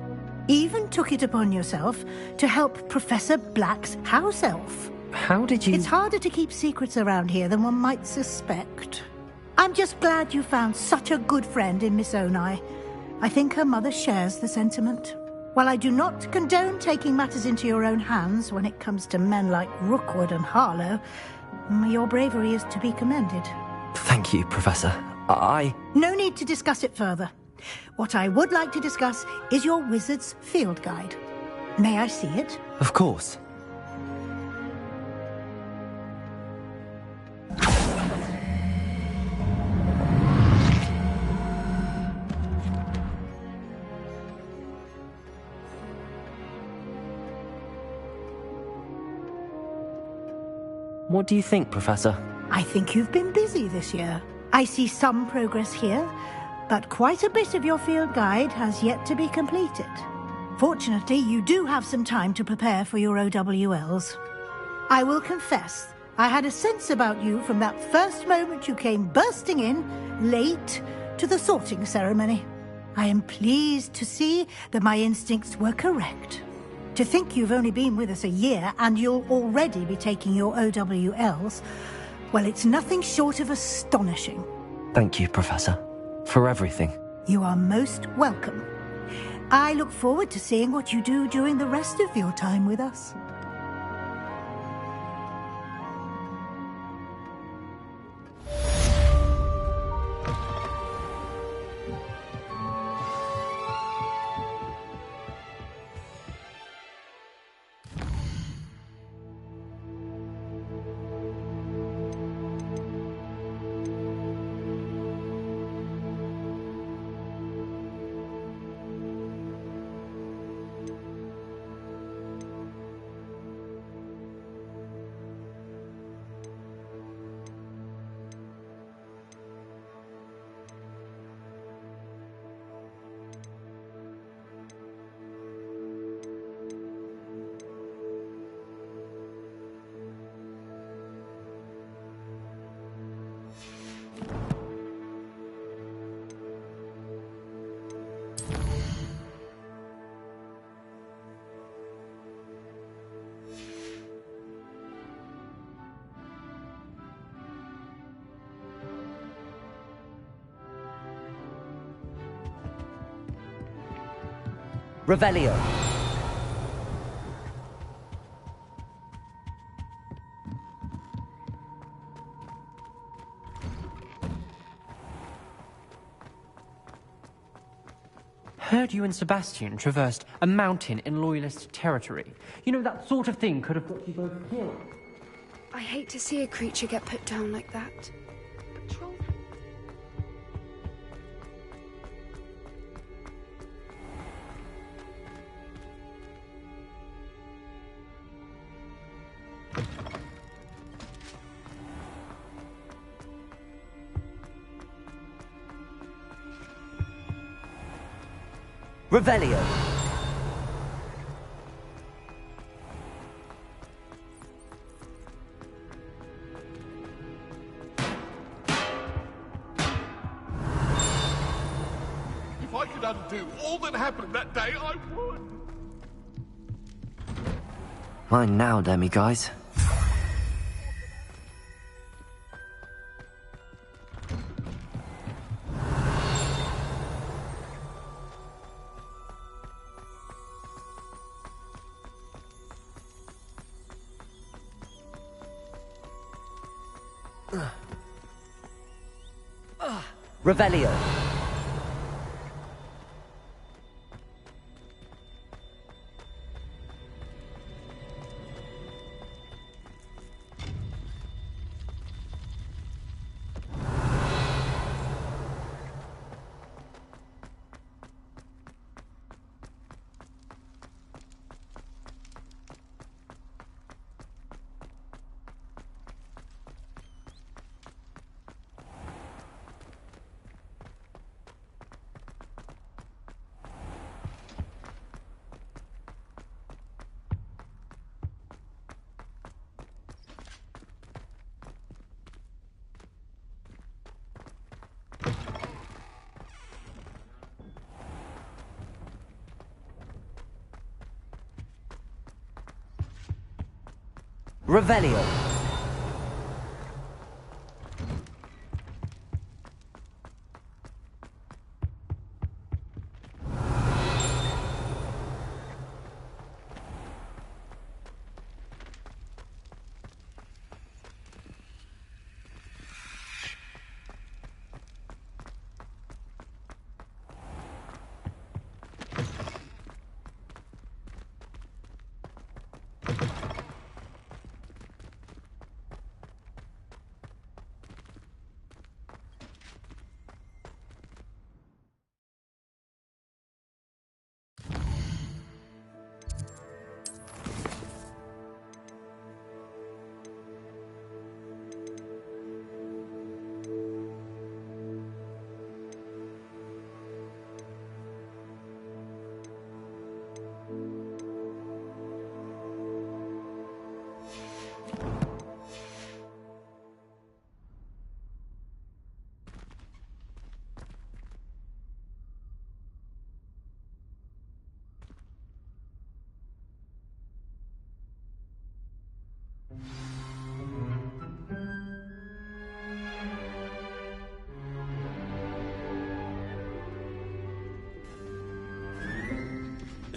[SPEAKER 10] even took it upon yourself to help Professor Black's house elf.
[SPEAKER 2] How did you...
[SPEAKER 10] It's harder to keep secrets around here than one might suspect. I'm just glad you found such a good friend in Miss Onai. I think her mother shares the sentiment. While I do not condone taking matters into your own hands when it comes to men like Rookwood and Harlow, your bravery is to be commended.
[SPEAKER 2] Thank you, Professor.
[SPEAKER 10] No need to discuss it further. What I would like to discuss is your wizard's field guide. May I see it?
[SPEAKER 2] Of course. What do you think, Professor?
[SPEAKER 10] I think you've been busy this year. I see some progress here, but quite a bit of your field guide has yet to be completed. Fortunately, you do have some time to prepare for your OWLs. I will confess, I had a sense about you from that first moment you came bursting in, late, to the sorting ceremony. I am pleased to see that my instincts were correct. To think you've only been with us a year and you'll already be taking your OWLs, well, it's nothing short of astonishing.
[SPEAKER 2] Thank you, Professor, for everything.
[SPEAKER 10] You are most welcome. I look forward to seeing what you do during the rest of your time with us.
[SPEAKER 2] Revelio.
[SPEAKER 12] Heard you and Sebastian traversed a mountain in Loyalist territory. You know, that sort of thing could have got you both killed.
[SPEAKER 13] I hate to see a creature get put down like that. But trolls...
[SPEAKER 2] Revelio.
[SPEAKER 11] If I could undo all that happened that day, I would.
[SPEAKER 2] Mine now, demi-guys. Revelio. Revelio.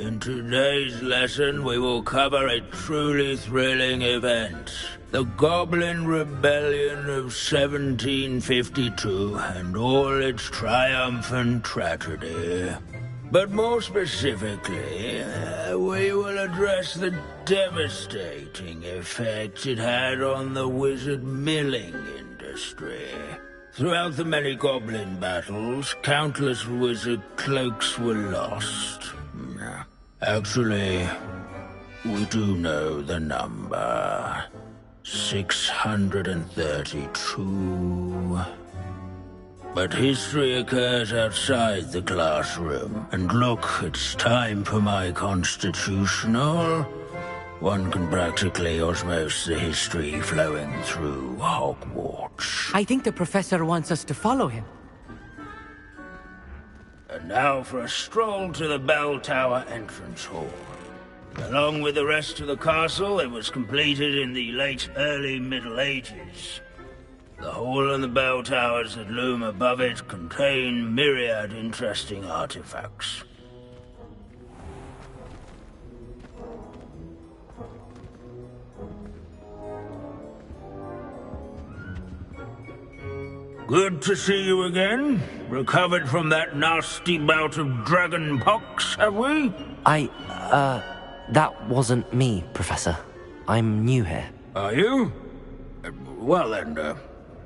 [SPEAKER 9] In today's lesson, we will cover a truly thrilling event. The Goblin Rebellion of 1752 and all its triumphant tragedy. But more specifically, we will address the devastating effects it had on the wizard milling industry. Throughout the many goblin battles, countless wizard cloaks were lost. Actually, we do know the number. 632. But history occurs outside the classroom. And look, it's time for my constitutional. One can practically osmose the history flowing through Hogwarts.
[SPEAKER 12] I think the professor wants us to follow him.
[SPEAKER 9] And now for a stroll to the bell tower entrance hall. Along with the rest of the castle, it was completed in the late early Middle Ages. The hall and the bell towers that loom above it contain myriad interesting artifacts. Good to see you again. Recovered from that nasty bout of dragon pox, have we?
[SPEAKER 2] That wasn't me, Professor. I'm new here.
[SPEAKER 9] Are you? Well then,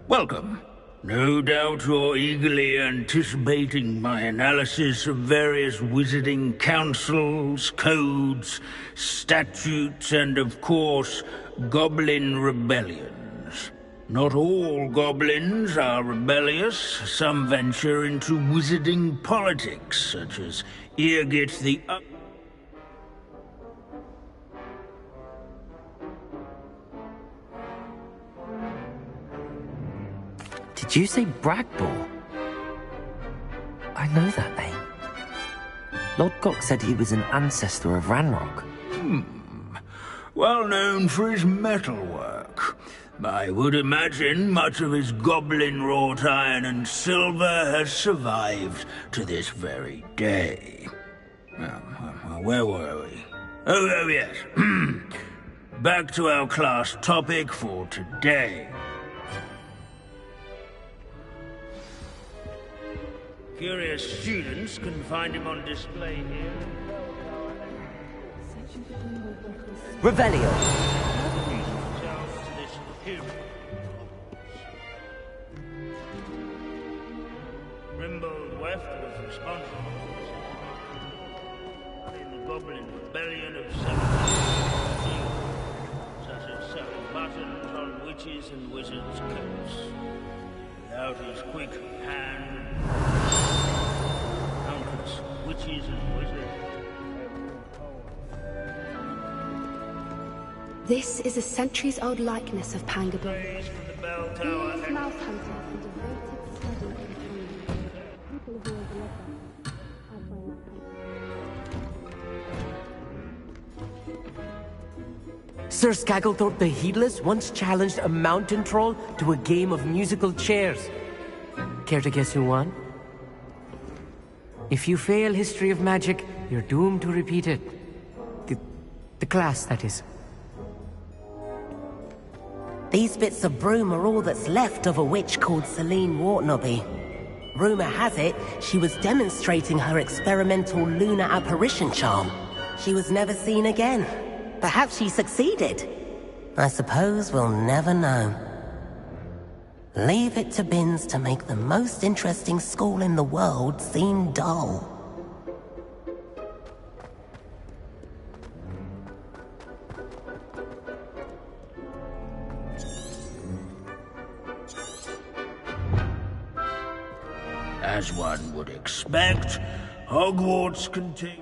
[SPEAKER 9] welcome. No doubt you're eagerly anticipating my analysis of various wizarding councils, codes, statutes, and of course, goblin rebellions. Not all goblins are rebellious. Some venture into wizarding politics, such as Eargit the...
[SPEAKER 2] Did you say Bragball? I know that name. Lord Gok said he was an ancestor of Ranrock.
[SPEAKER 9] Well known for his metalwork. I would imagine much of his goblin-wrought iron and silver has survived to this very day. Where were we? Oh yes. Back to our class topic for today. Curious students can find him on display here.
[SPEAKER 2] Revelio!
[SPEAKER 9] Grimbold Weft was responsible in the Goblin Rebellion of 1752, such as sewing buttons on witches and wizards' coats. Without his quick hand, countless witches and wizards.
[SPEAKER 13] This is a centuries-old likeness of Pangaboo.
[SPEAKER 9] Praise from the bell tower.
[SPEAKER 13] He is Mouse Hunter and devoted study companion. People who have loved us, I find that
[SPEAKER 12] Sir Skagglethorpe the Heedless once challenged a mountain troll to a game of musical chairs. Care to guess who won? If you fail History of Magic, you're doomed to repeat it. The class, that is.
[SPEAKER 14] These bits of broom are all that's left of a witch called Celine Wartnobby. Rumor has it, she was demonstrating her experimental lunar apparition charm. She was never seen again. Perhaps she succeeded. I suppose we'll never know. Leave it to Binns to make the most interesting school in the world seem dull.
[SPEAKER 9] As one would expect, Hogwarts contains...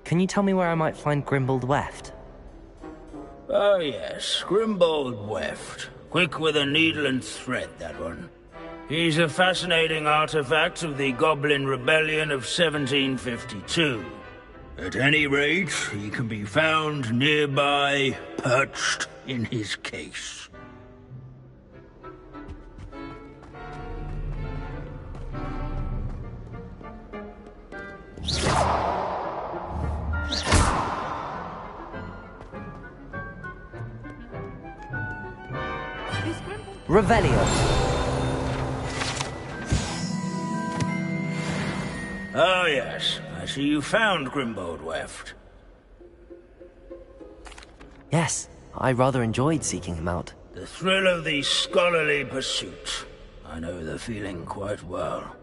[SPEAKER 2] Can you tell me where I might find Grimbold Weft?
[SPEAKER 9] Oh yes, Grimbold Weft. Quick with a needle and thread, that one. He's a fascinating artifact of the Goblin Rebellion of 1752. At any rate, he can be found nearby, perched in his case.
[SPEAKER 2] Revelio.
[SPEAKER 9] Oh, yes. I see you found Grimbold Weft.
[SPEAKER 2] Yes, I rather enjoyed seeking him out.
[SPEAKER 9] The thrill of the scholarly pursuit. I know the feeling quite well.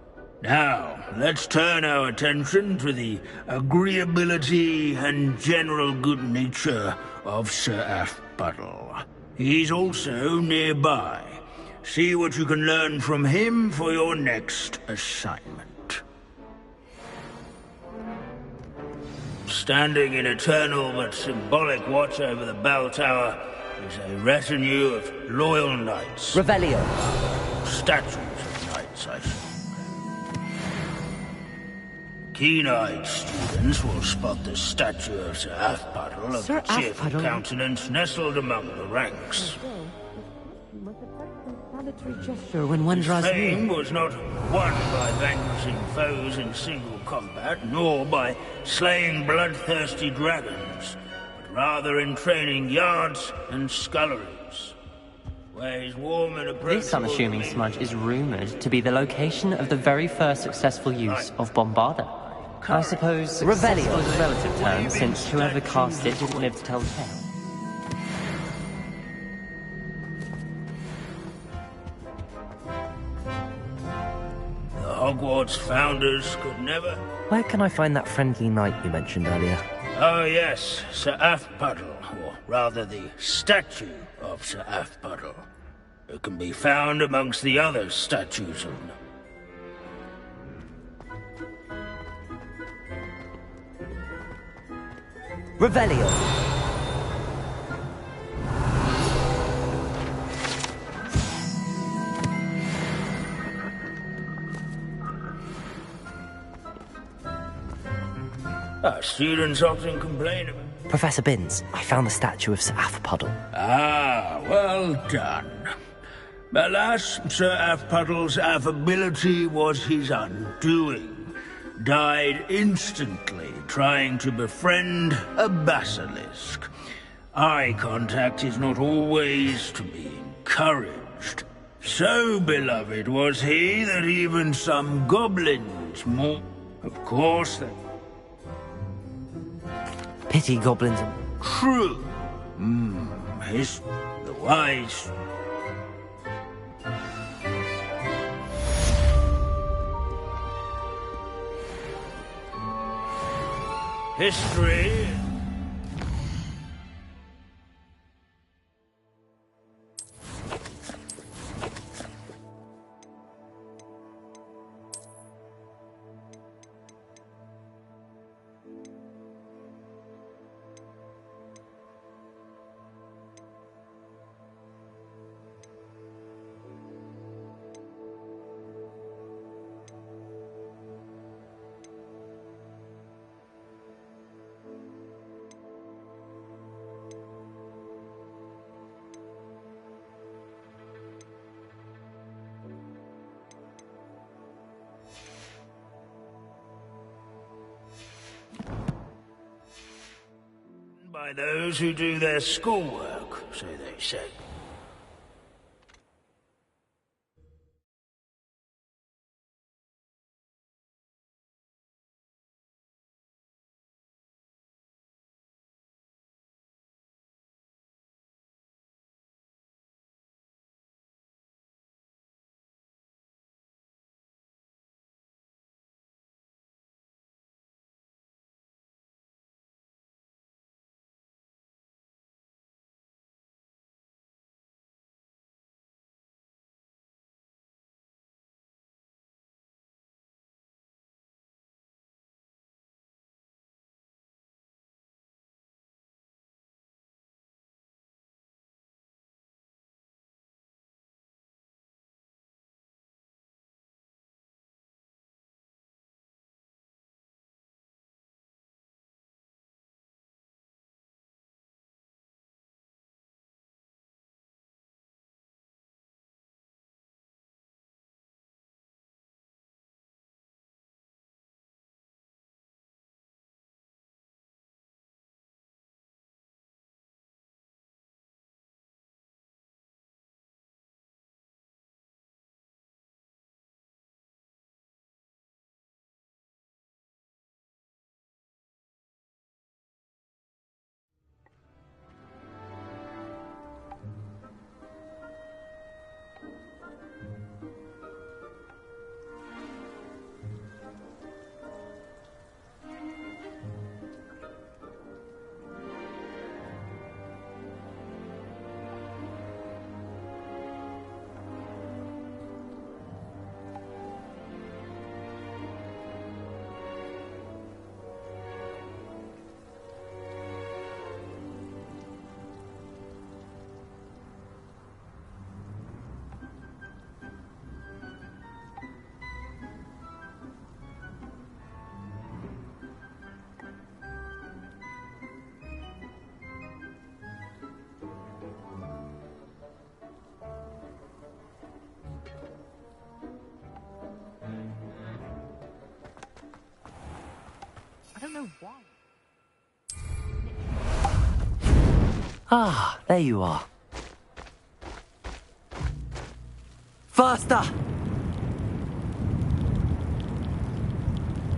[SPEAKER 9] Now, let's turn our attention to the agreeability and general good nature of Sir Athpuddle. He's also nearby. See what you can learn from him for your next assignment. Standing in eternal but symbolic watch over the bell tower is a retinue of loyal knights.
[SPEAKER 2] Revelio.
[SPEAKER 9] Statues of knights, I should. Keen-eyed students will spot the statue of Sir Athpuddle of the cheerful countenance nestled among the ranks.
[SPEAKER 14] When one draws
[SPEAKER 9] His fame
[SPEAKER 14] near.
[SPEAKER 9] was not won by vanquishing foes in single combat, nor by slaying bloodthirsty dragons, but rather in training yards and sculleries, where his warm and approachable
[SPEAKER 12] This unassuming
[SPEAKER 9] demeanor-
[SPEAKER 12] smudge is rumoured to be the location of the very first successful use of Bombarda. I suppose successful is a relative term, since whoever cast it didn't live to tell the tale.
[SPEAKER 9] The Hogwarts founders could never...
[SPEAKER 2] Where can I find that friendly knight you mentioned earlier?
[SPEAKER 9] Oh yes, Sir Athpuddle, or rather the statue of Sir Athpuddle. It can be found amongst the other statues of...
[SPEAKER 2] Revelio.
[SPEAKER 9] Our students often complain about...
[SPEAKER 2] Professor Binns, I found the statue of Sir Athpuddle.
[SPEAKER 9] Ah, well done. Alas, Sir Athpuddle's affability was his undoing. Died instantly trying to befriend a basilisk. Eye contact is not always to be encouraged. So beloved was he that even some goblins more... Of course, that...
[SPEAKER 2] Pity goblins.
[SPEAKER 9] True. The wise... History by those who do their schoolwork, so they say.
[SPEAKER 2] Ah, there you are. Faster!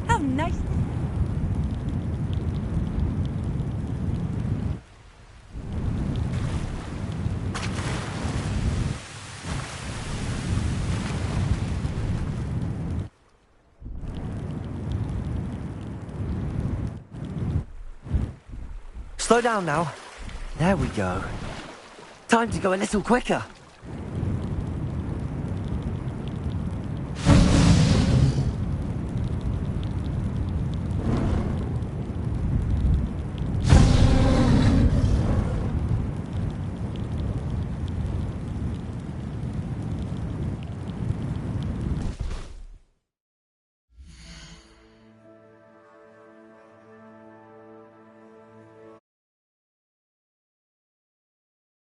[SPEAKER 10] How nice.
[SPEAKER 2] Slow down now. There we go. Time to go a little quicker.